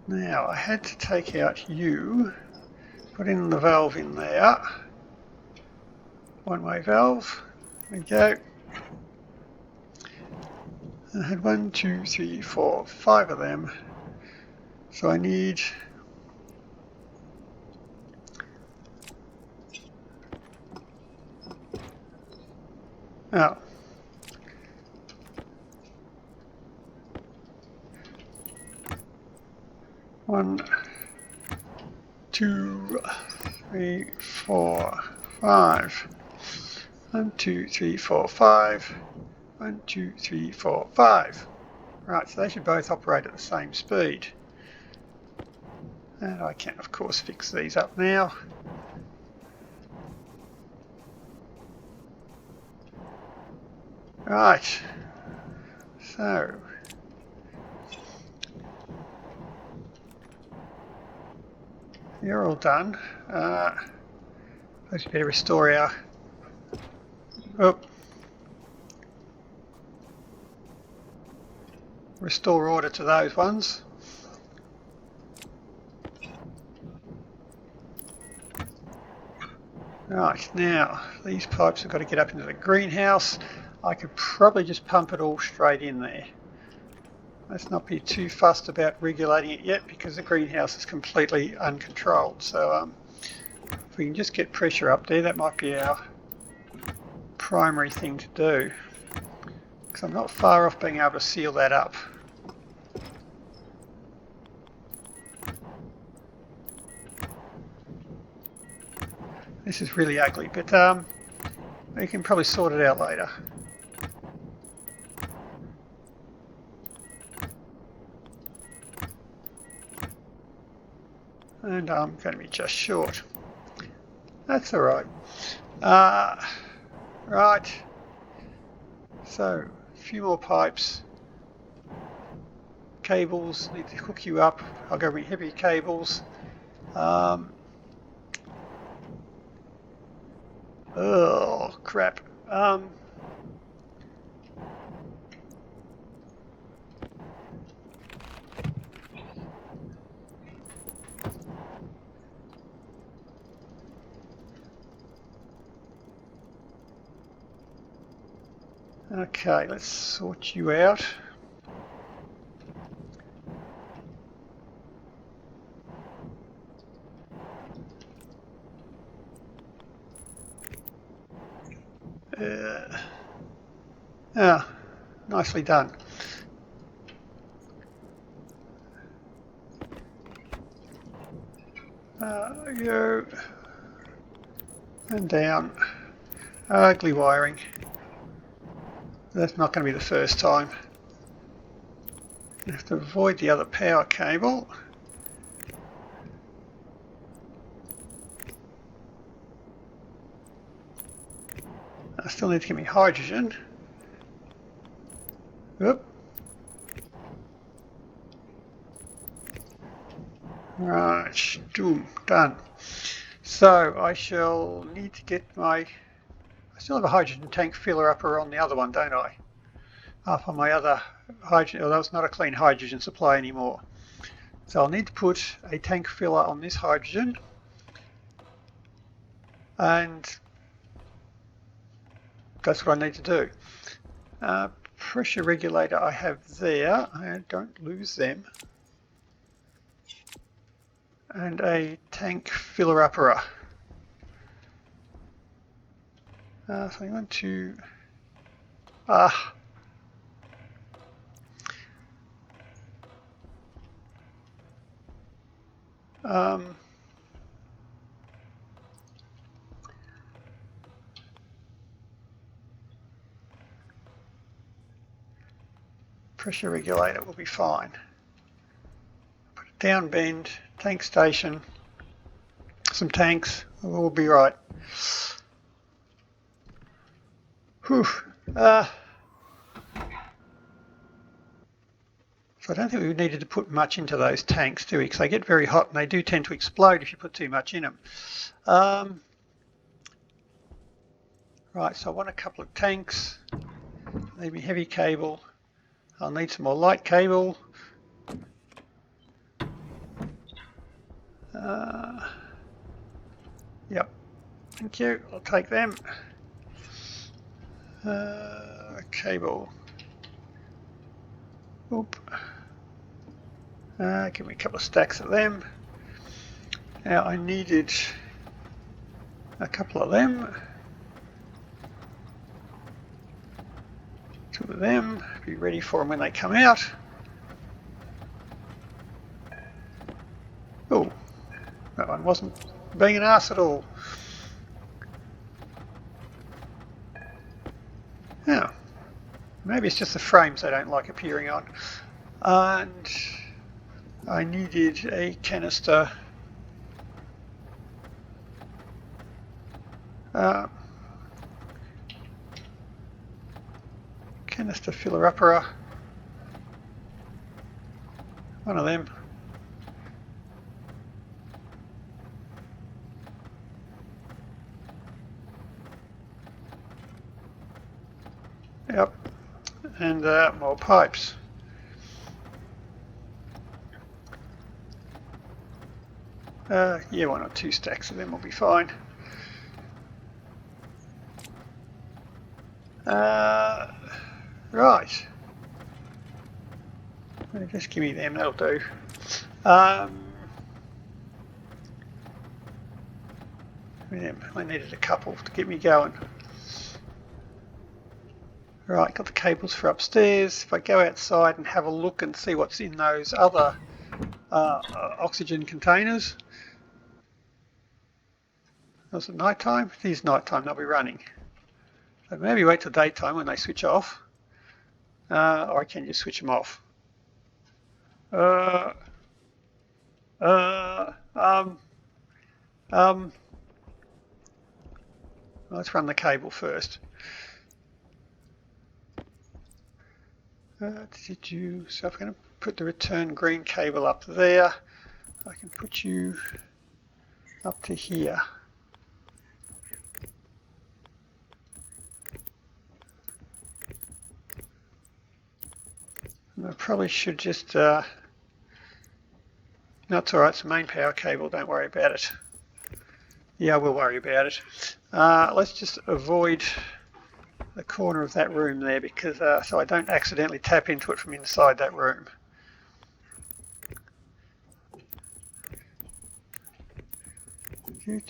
now I had to take out you, put in the valve in there, one-way valve, there we go. I had 1, 2, 3, 4, 5 of them, so I need oh. 1, 2, 3, 4, 5. 1, 2, 3, 4, 5. 1, 2, 3, 4, 5. Right, so they should both operate at the same speed. And I can, of course, fix these up now. Right, so you're all done. Let's better restore our restore order to those ones. Right, now these pipes have got to get up into the greenhouse. I could probably just pump it all straight in there. Let's not be too fussed about regulating it yet because the greenhouse is completely uncontrolled. So if we can just get pressure up there, that might be our primary thing to do. Because I'm not far off being able to seal that up. This is really ugly, but we can probably sort it out later. And I'm going to be just short. That's alright. Right. So, a few more pipes. Cables, need to hook you up. I'll go with heavy cables. Oh, crap. Okay, let's sort you out. Nicely done. Go and down. Ugly wiring. That's not going to be the first time. I have to avoid the other power cable. I still need to get me hydrogen. Oop. Right, boom, done. So I shall need to get I still have a hydrogen tank filler upper on the other one, don't I? Up on my other hydrogen, although it's not a clean hydrogen supply anymore. So I'll need to put a tank filler on this hydrogen, and that's what I need to do. Pressure regulator I have there, I don't lose them. And a tank filler upper. So I want to pressure regulator will be fine. Put a down bend, tank station, some tanks, will be right. Whew. So I don't think we needed to put much into those tanks, do we? Because they get very hot and they do tend to explode if you put too much in them. Right, so I want a couple of tanks. Need me heavy cable. I'll need some more light cable. Yep, thank you, I'll take them. Cable. Oop. Give me a couple of stacks of them. Now I needed a couple of them. 2 of them. Be ready for them when they come out. Oh, that one wasn't being an arse at all. Now, maybe it's just the frames I don't like appearing on. And I needed a canister. Canister filler upper. One of them. Yep, and more pipes. Yeah, 1 or 2 stacks of them will be fine. Right. Just give me them, that'll do. I needed a couple to get me going. Right, got the cables for upstairs. If I go outside and have a look and see what's in those other oxygen containers. Was it night time? It is night time, they'll be running. So maybe wait till daytime when they switch off. Or I can just switch them off. Let's run the cable first. So I'm going to put the return green cable up there. I can put you up to here. And I probably should just, no, it's alright, it's a main power cable, don't worry about it. Yeah, I will worry about it. Let's just avoid the corner of that room there, because so I don't accidentally tap into it from inside that room. Yep.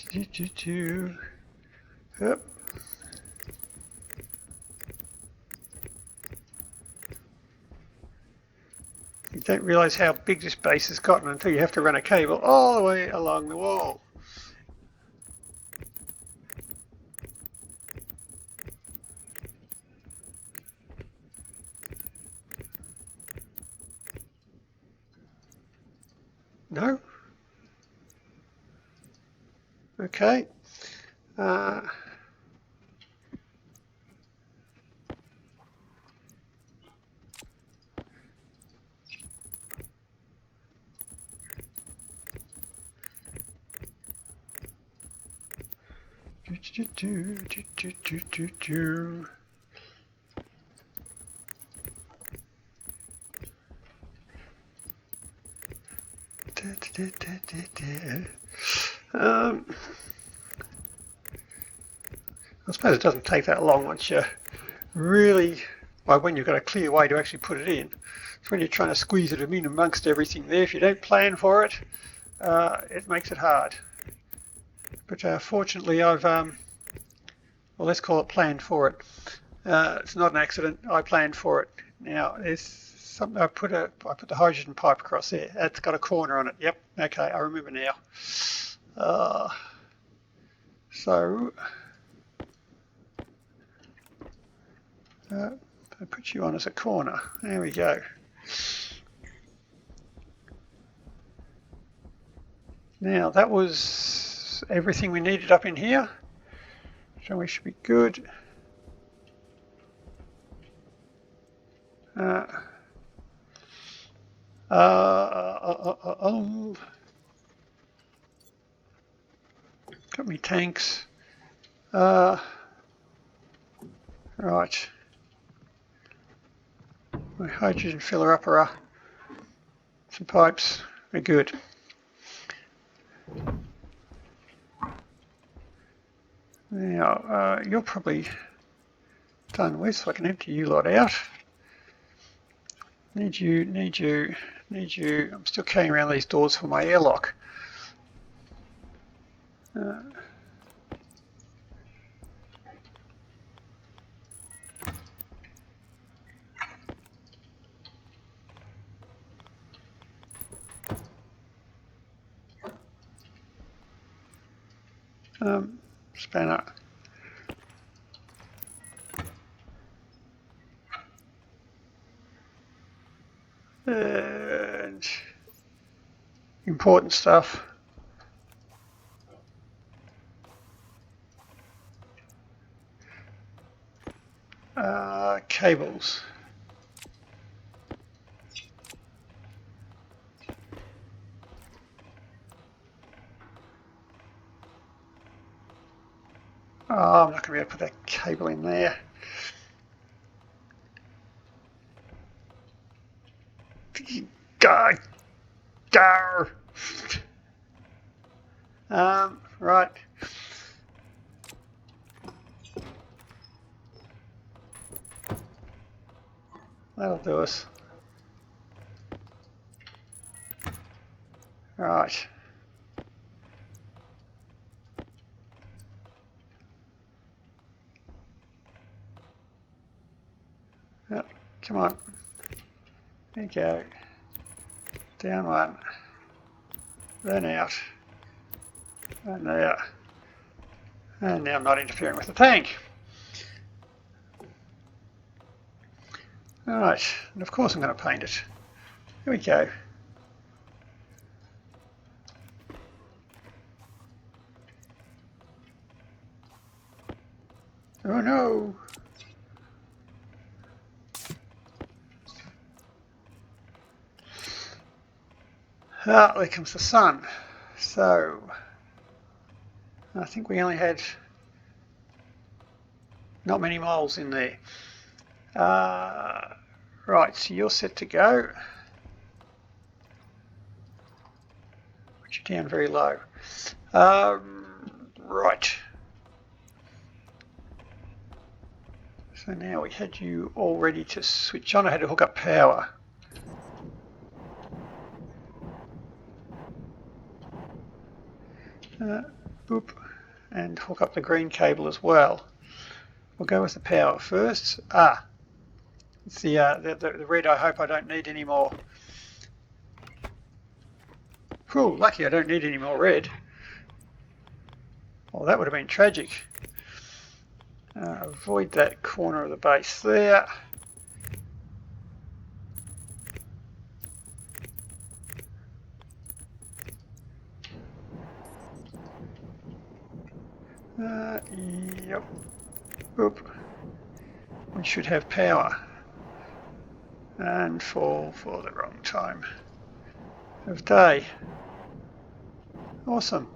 You don't realise how big this base has gotten until you have to run a cable all the way along the wall. No? Okay. I suppose it doesn't take that long once you really, well, when you've got a clear way to actually put it in. It's when you're trying to squeeze it in amongst everything there. If you don't plan for it, it makes it hard. But fortunately I've, well, let's call it planned for it. It's not an accident, I planned for it. Now there's something, I put the hydrogen pipe across there. That's got a corner on it. Yep, okay, I remember now. So I put you on as a corner. There we go. Now that was everything we needed up in here. So we should be good. Got me tanks. Right. My hydrogen filler upper. Some pipes. We're good. Now, you're probably done with, so I can empty you lot out. Need you. I'm still carrying around these doors for my airlock. Spanner. And important stuff. Cables. Oh, I'm not going to be able to put that cable in there. Go. Right. That'll do us. Right. Yep. Come on. There you go. Down one. Then out. And there. And now I'm not interfering with the tank. Alright, and of course I'm going to paint it. Here we go. Oh no! Ah, there comes the sun. So, I think we only had not many moles in there. Right, so you're set to go. Put you down very low. Right. So now we had you all ready to switch on. I had to hook up power. Boop, and hook up the green cable as well. We'll go with the power first. It's the red. I hope I don't need any more. Whew, lucky I don't need any more red. Well, that would have been tragic. Avoid that corner of the base there. Yep. Oop. We should have power. And fall for the wrong time of day. Awesome.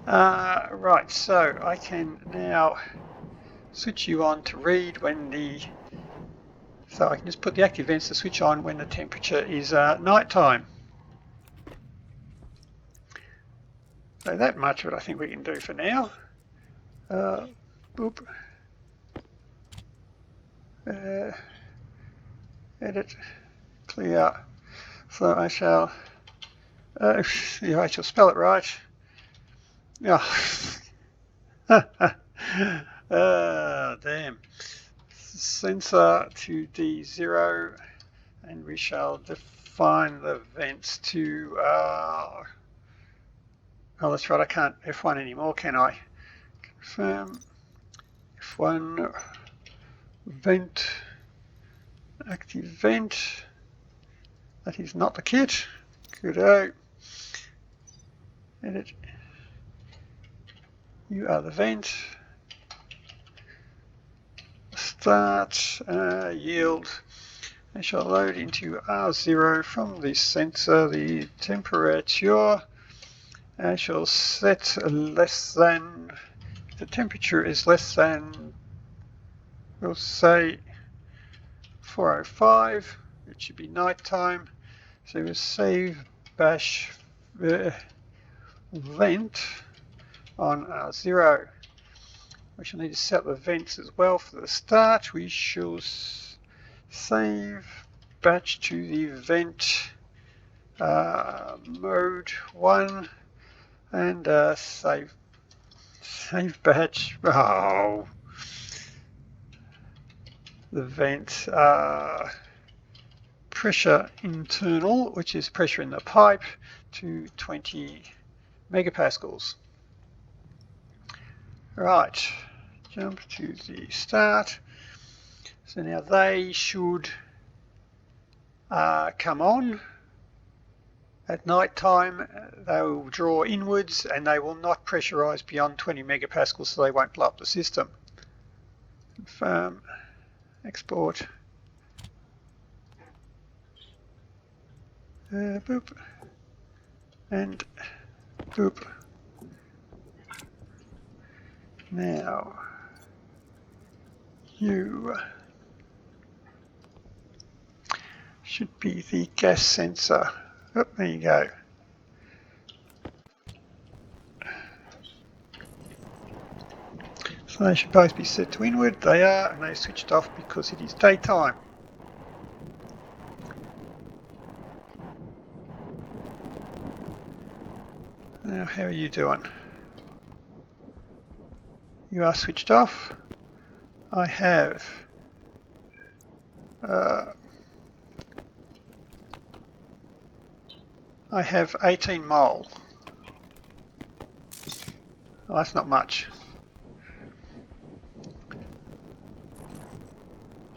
Right, so I can now switch you on to read when so I can just put the active vents to switch on when the temperature is night time. So that much of it I think we can do for now. Boop. Edit, clear. So I shall, yeah, I shall spell it right. Yeah. Damn. Sensor to D0, and we shall define the vents to, oh, that's right, I can't F1 anymore, can I? Confirm F1 vent, active vent. That is not the kit. Good-o. Edit. You are the vent. Start, yield. I shall load into R0 from the sensor the temperature. I shall set less than, the temperature is less than, we'll say 405. It should be night time. So we'll save bash vent on R0. We shall need to set the vents as well for the start. We shall save batch to the vent mode 1 and save batch. Oh, the vent pressure internal, which is pressure in the pipe, to 20 megapascals. Right, jump to the start. So now they should come on. At night time, they will draw inwards and they will not pressurize beyond 20 megapascals, so they won't blow up the system. Confirm, export, boop, and boop. Now, you should be the gas sensor. Oh, there you go. So they should both be set to inward. They are, and they switched off because it is daytime. Now, how are you doing? You are switched off. I have I have 18 mole. Well, that's not much.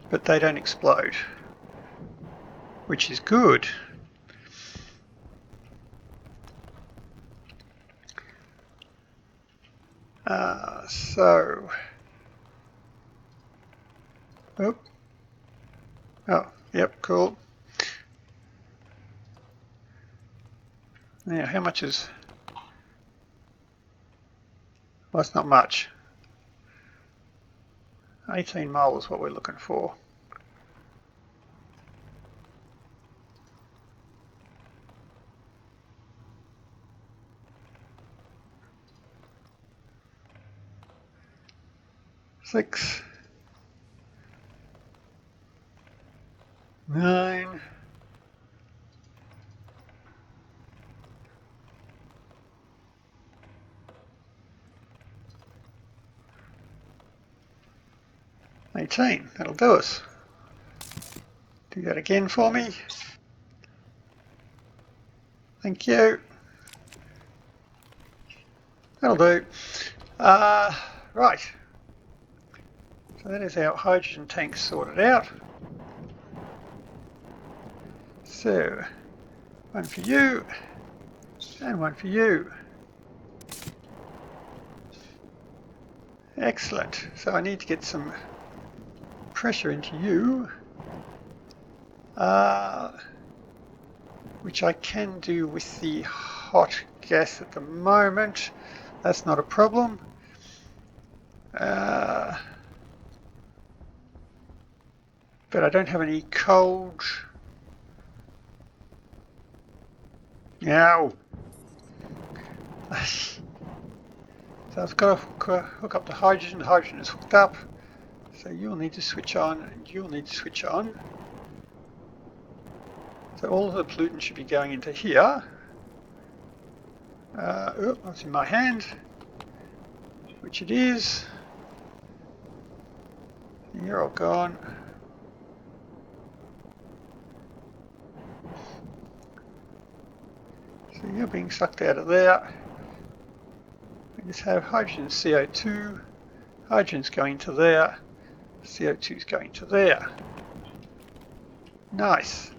But they don't explode, which is good. So, oh, yep, cool. Now, how much is, well, that's not much. 18 mole is what we're looking for. Six, 9, 18. That'll do us. Do that again for me. Thank you. That'll do. Right. So that is our hydrogen tank sorted out. So, one for you, and one for you. Excellent. So I need to get some pressure into you, which I can do with the hot gas at the moment. That's not a problem. But I don't have any cold. No. So I've got to hook up the hydrogen. The hydrogen is hooked up. So you'll need to switch on and you'll need to switch on. So all of the pollutant should be going into here. Oh, that's in my hand, which it is. You're all gone. So you're being sucked out of there. We just have hydrogen and CO2. Hydrogen's going to there. CO2's going to there. Nice.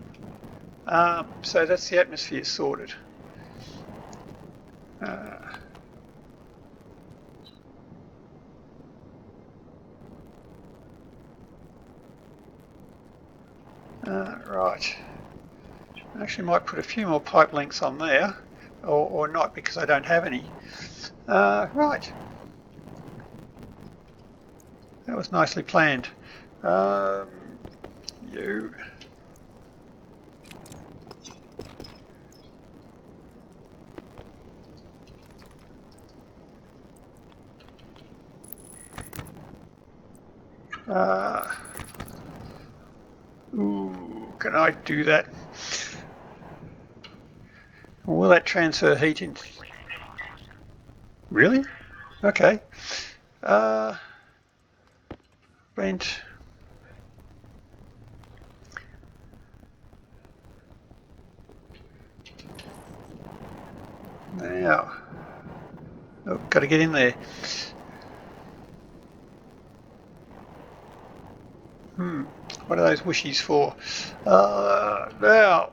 So that's the atmosphere sorted. Right. I actually might put a few more pipe lengths on there, or not because I don't have any. Right. That was nicely planned. You. Ooh, can I do that? Will that transfer heat in? Really? Okay. Vent. Now. Oh, got to get in there. What are those whooshies for? Now.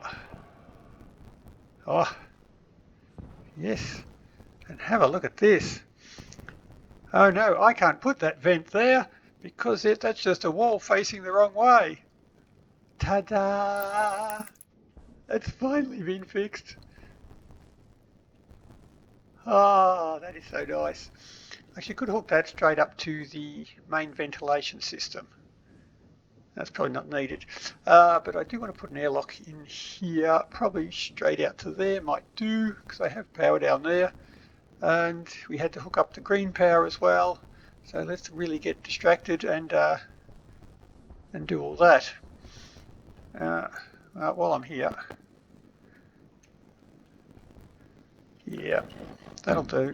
Oh, yes. And have a look at this. Oh no, I can't put that vent there because that's just a wall facing the wrong way. Ta-da! It's finally been fixed. Oh, that is so nice. Actually, could hook that straight up to the main ventilation system. That's probably not needed. But I do want to put an airlock in here, probably straight out to there, might do, because I have power down there. And we had to hook up the green power as well. So let's really get distracted and do all that. While I'm here. Yeah, that'll do.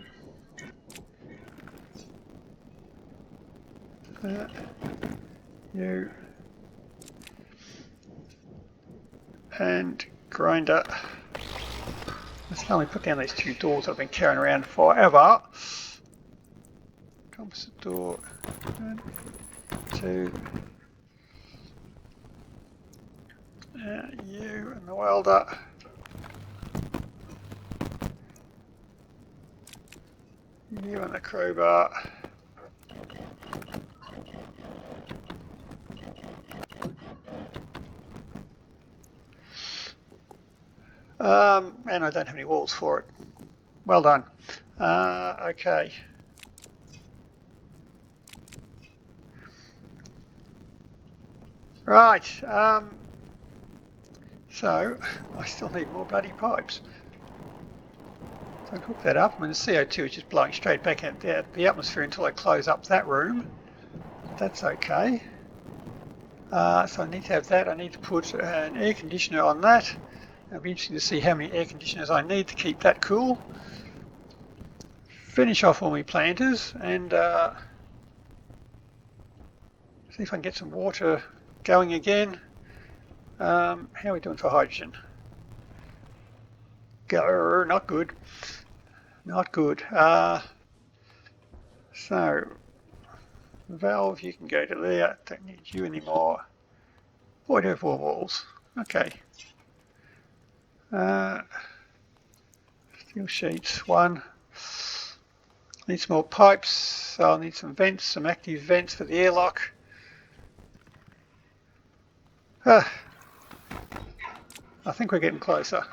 You and grinder. Let's only put down these two doors that I've been carrying around forever. Composite door, 1, 2. You and the welder. You and the crowbar. And I don't have any walls for it. Well done. Okay. Right. So I still need more bloody pipes. So I hook that up. I mean, the CO2 is just blowing straight back out the atmosphere until I close up that room. That's okay. So I need to have that. I need to put an air conditioner on that. It'll be interesting to see how many air conditioners I need to keep that cool. Finish off all my planters and see if I can get some water going again. How are we doing for hydrogen? Go, not good. Not good. So, valve, you can go to there. Don't need you anymore. Boy, do have 4 walls. Okay. Steel sheets, 1. Need some more pipes, so I'll need some vents, some active vents for the airlock. I think we're getting closer.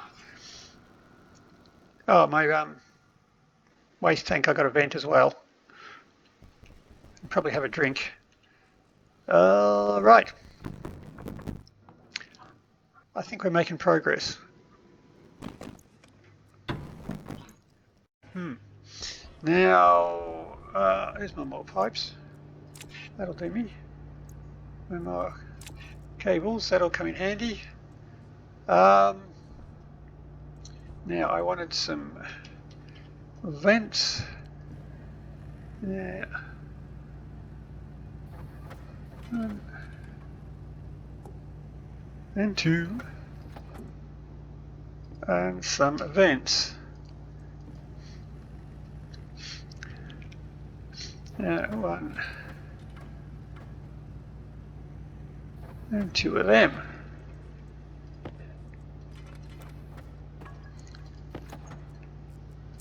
Oh, my waste tank I got a vent as well. Probably have a drink. Right. I think we're making progress. Now, here's my more pipes. That'll do me. And more cables, that'll come in handy. Now I wanted some vents. Yeah. And two. And some vents. One. And two of them.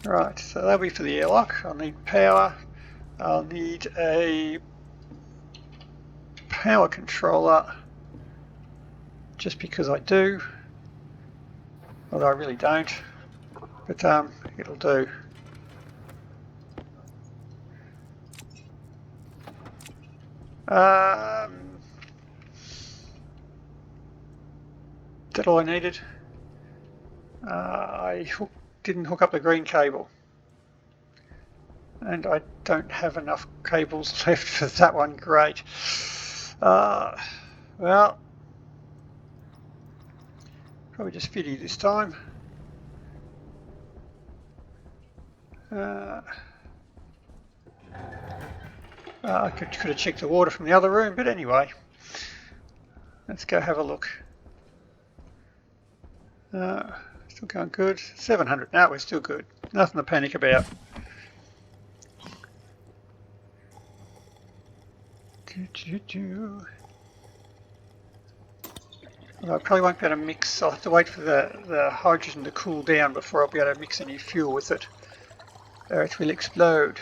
Right, so that'll be for the airlock. I'll need power. I'll need a power controller, just because I do. Although I really don't, but it'll do. Is that all I needed? I didn't hook up the green cable, and I don't have enough cables left for that one. Great. Well, probably just fitty this time. I could have checked the water from the other room, but anyway, let's go have a look. Still going good. 700. No, we're still good. Nothing to panic about. Well, I probably won't be able to mix. I'll have to wait for the hydrogen to cool down before I'll be able to mix any fuel with it, or it will explode.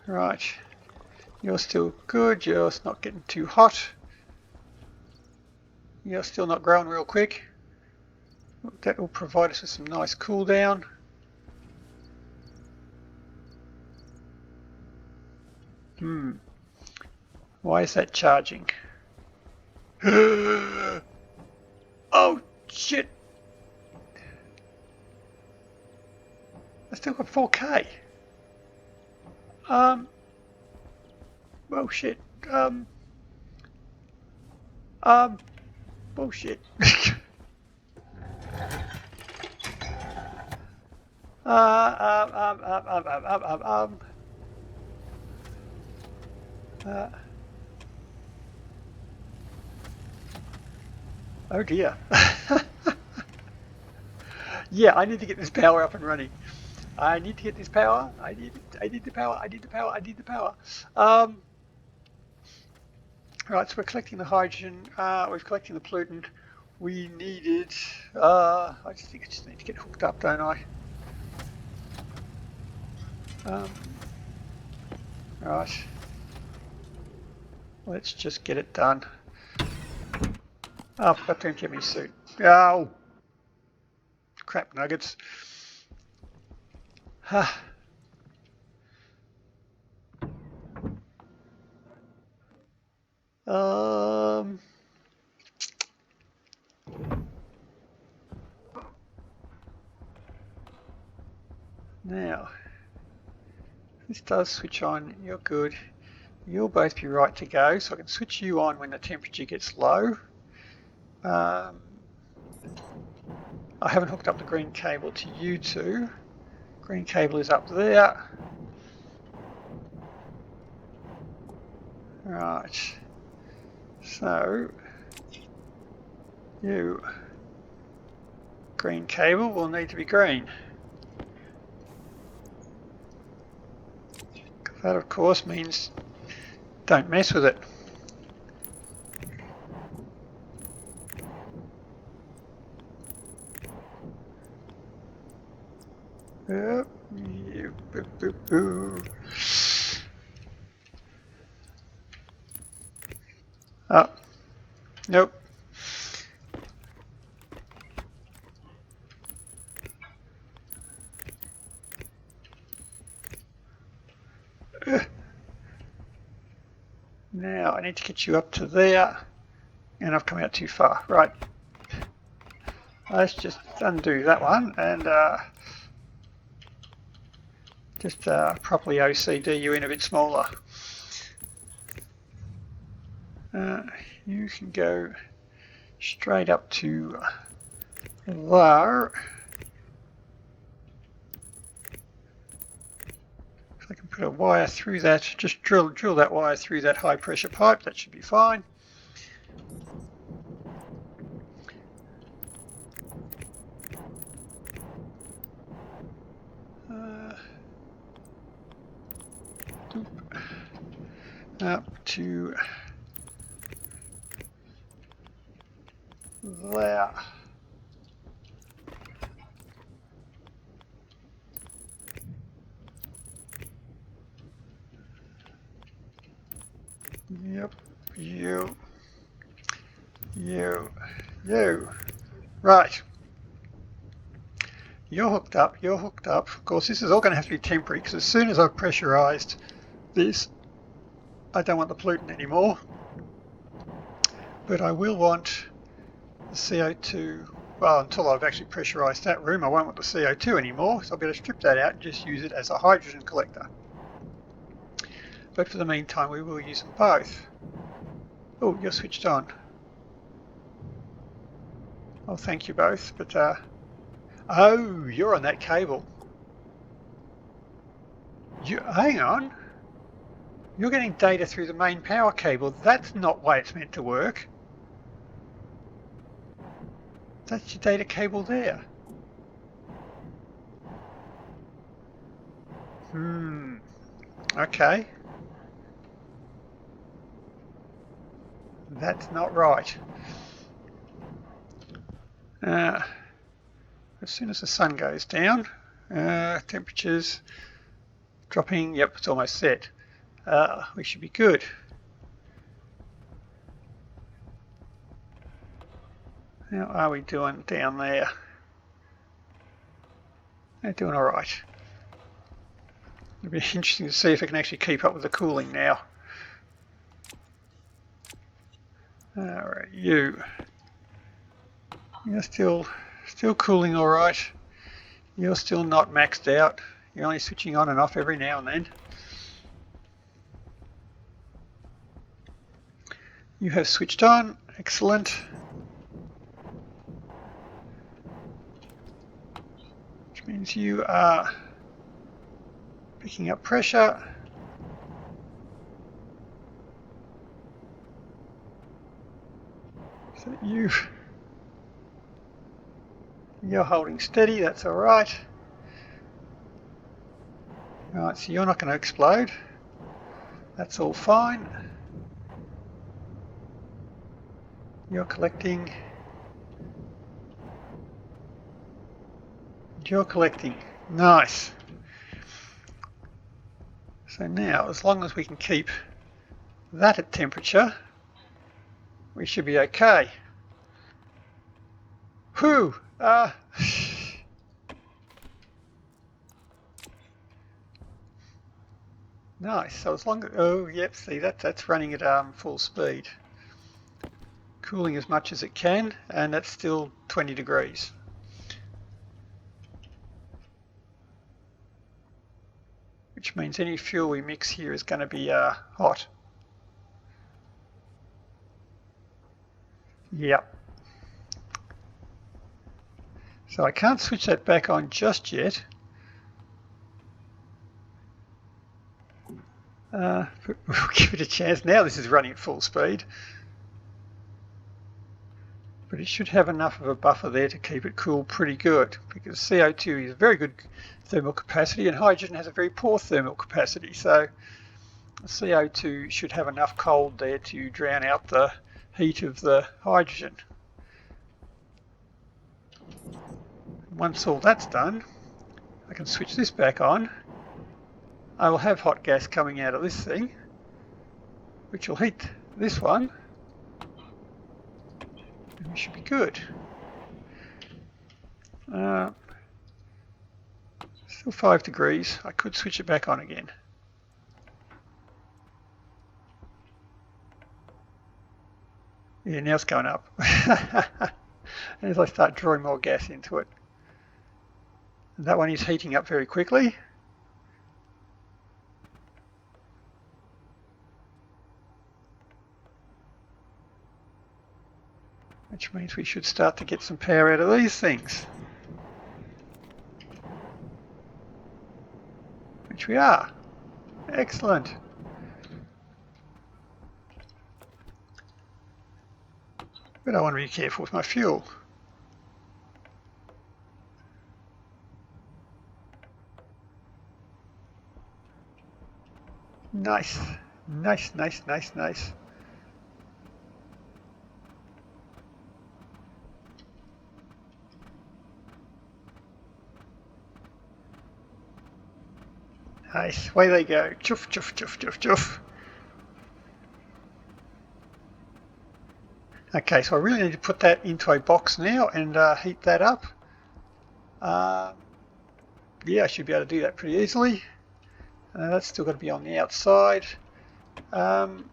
Right, you're still good, you're not getting too hot, you're still not growing real quick. That will provide us with some nice cool down. Why is that charging? Oh shit! I still got 4K. Bullshit. Bullshit. Oh dear. Yeah, I need to get this power up and running. I need to get this power. I need the power. I need the power. I need the power. Right, so we're collecting the hydrogen. We're collecting the pollutant. We needed. I just think I just need to get hooked up, don't I? Right. Let's just get it done. Oh, I forgot to empty my suit. Oh, crap nuggets. Now, this does switch on. You're good. You'll both be right to go, so I can switch you on when the temperature gets low. I haven't hooked up the green cable to you two. Green cable is up there. Right. So, you green cable will need to be green. That, of course, means don't mess with it. Yep. Oh, Nope. Now I need to get you up to there, and I've come out too far. Right. Let's just undo that one and just properly OCD you in a bit smaller. You can go straight up to there. If I can put a wire through that, just drill that wire through that high pressure pipe, that should be fine. Up to there. Yep, you. Right. You're hooked up. Of course, this is all going to have to be temporary because as soon as I've pressurized this, I don't want the pollutant anymore. But I will want the CO2, well, until I've actually pressurized that room, I won't want the CO2 anymore. So I'll be able to strip that out and just use it as a hydrogen collector. But for the meantime, we will use them both. Oh, you're switched on. Well, thank you both, but oh, you're on that cable. Hang on. You're getting data through the main power cable. That's not the way it's meant to work. That's your data cable there. Okay. That's not right. As soon as the sun goes down, temperatures dropping, yep, it's almost set. We should be good. How are we doing down there? They're doing all right. It'll be interesting to see if it can actually keep up with the cooling now. Alright, you're still cooling all right. You're still not maxed out. You're only switching on and off every now and then. You have switched on. Excellent. Which means you are picking up pressure. So you're holding steady, that's all right. Right, so you're not going to explode. That's all fine. You're collecting. You're collecting. Nice. So now, as long as we can keep that at temperature, we should be okay. Whew! Nice. So as long as, oh yep, see that's running at full speed, cooling as much as it can, and that's still 20 degrees. Which means any fuel we mix here is going to be hot. Yep. So I can't switch that back on just yet. We'll give it a chance. Now this is running at full speed. But it should have enough of a buffer there to keep it cool pretty good, because CO2 is a very good thermal capacity and hydrogen has a very poor thermal capacity. So CO2 should have enough cold there to drown out the heat of the hydrogen. Once all that's done, I can switch this back on. I will have hot gas coming out of this thing, which will heat this one. And we should be good. Still 5 degrees. I could switch it back on again. Yeah, now it's going up. As I start drawing more gas into it. And that one is heating up very quickly. Which means we should start to get some power out of these things. Which we are. Excellent. But I want to be careful with my fuel. Nice. Nice, nice, nice, nice. Nice. Away they go. Chuff, chuff, chuff, chuff, chuff. Okay, so I really need to put that into a box now and heat that up. Yeah, I should be able to do that pretty easily. That's still got to be on the outside. Okay.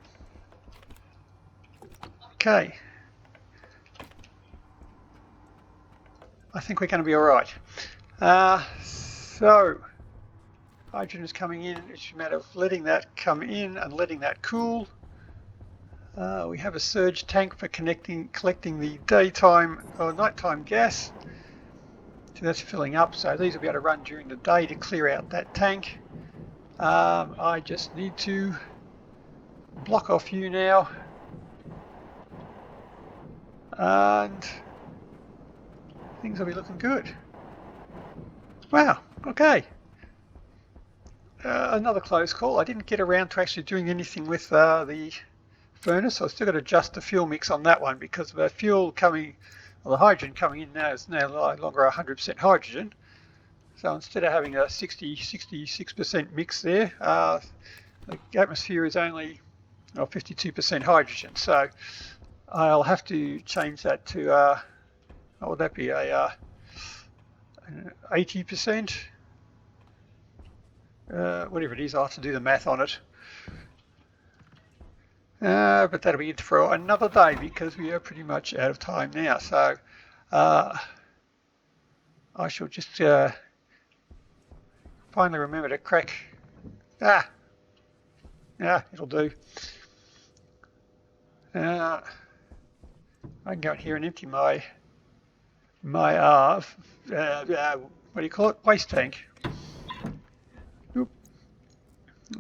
I think we're going to be all right. So, hydrogen is coming in. It's a matter of letting that come in and letting that cool. We have a surge tank for collecting the daytime or nighttime gas. So that's filling up. So these will be able to run during the day to clear out that tank. I just need to block off you now. And things will be looking good. Wow, okay. Another close call. I didn't get around to actually doing anything with the furnace. So I've still got to adjust the fuel mix on that one because the fuel coming, well, the hydrogen coming in now is no longer 100% hydrogen. So instead of having a 66% mix there, the atmosphere is only 52% hydrogen. So I'll have to change that to, what would that be, a 80%? Whatever it is, I'll have to do the math on it. But that'll be it for another day because we are pretty much out of time now. So I shall just finally remember to crack. Yeah, it'll do. I can go in here and empty my what do you call it? Waste tank. Oop.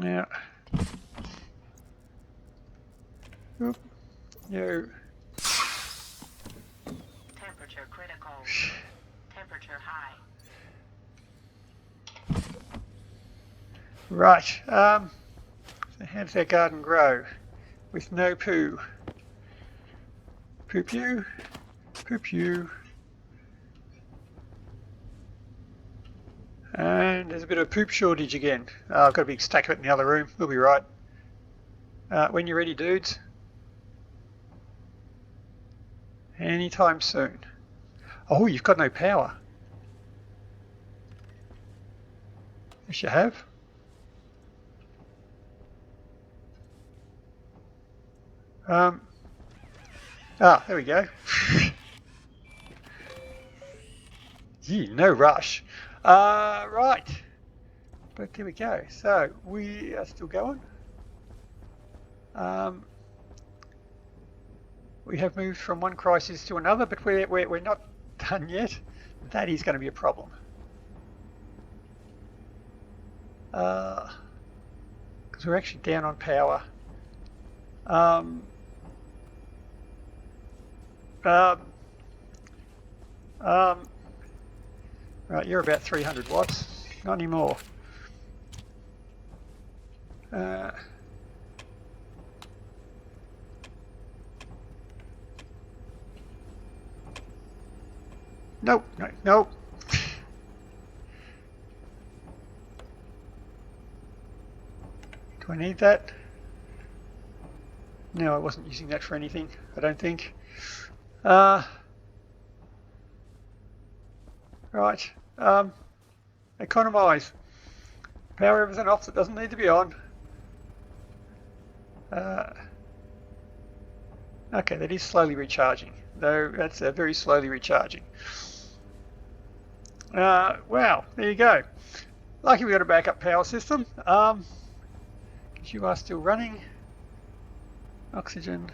Yeah. Oop. No. Temperature critical. Temperature high. Right. So how does our garden grow? With no poo. Poop you. Poop you. And there's a bit of a poop shortage again. I've got a big stack of it in the other room. We'll be right. When you're ready, dudes. Anytime soon. Oh, you've got no power. Yes, you have. There we go. Gee, no rush. Right. But there we go. So we are still going. We have moved from one crisis to another, but we're not done yet. That is going to be a problem. Because we're actually down on power. Right, you're about 300 watts. Not anymore. Nope, nope. Do I need that? No, I wasn't using that for anything, I don't think. Right. Economise. Power everything off that doesn't need to be on. Okay, that is slowly recharging. Though that's very slowly recharging. Wow, there you go. Lucky we got a backup power system. Because you are still running. Oxygen,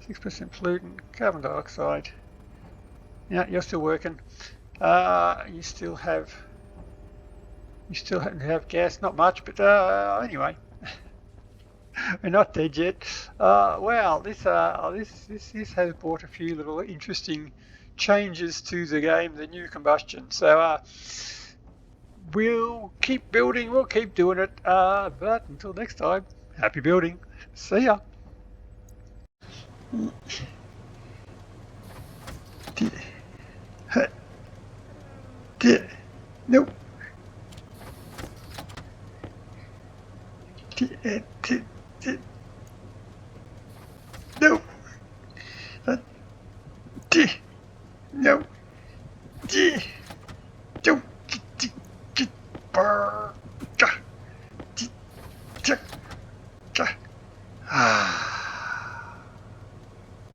6% pollutant, carbon dioxide. Yeah, you're still working. You still have gas, not much, but anyway, we're not dead yet. Wow, this has brought a few little interesting changes to the game, the new combustion. So we'll keep building, we'll keep doing it. But until next time, happy building. See ya. Nope. No. No. Don't. Brr.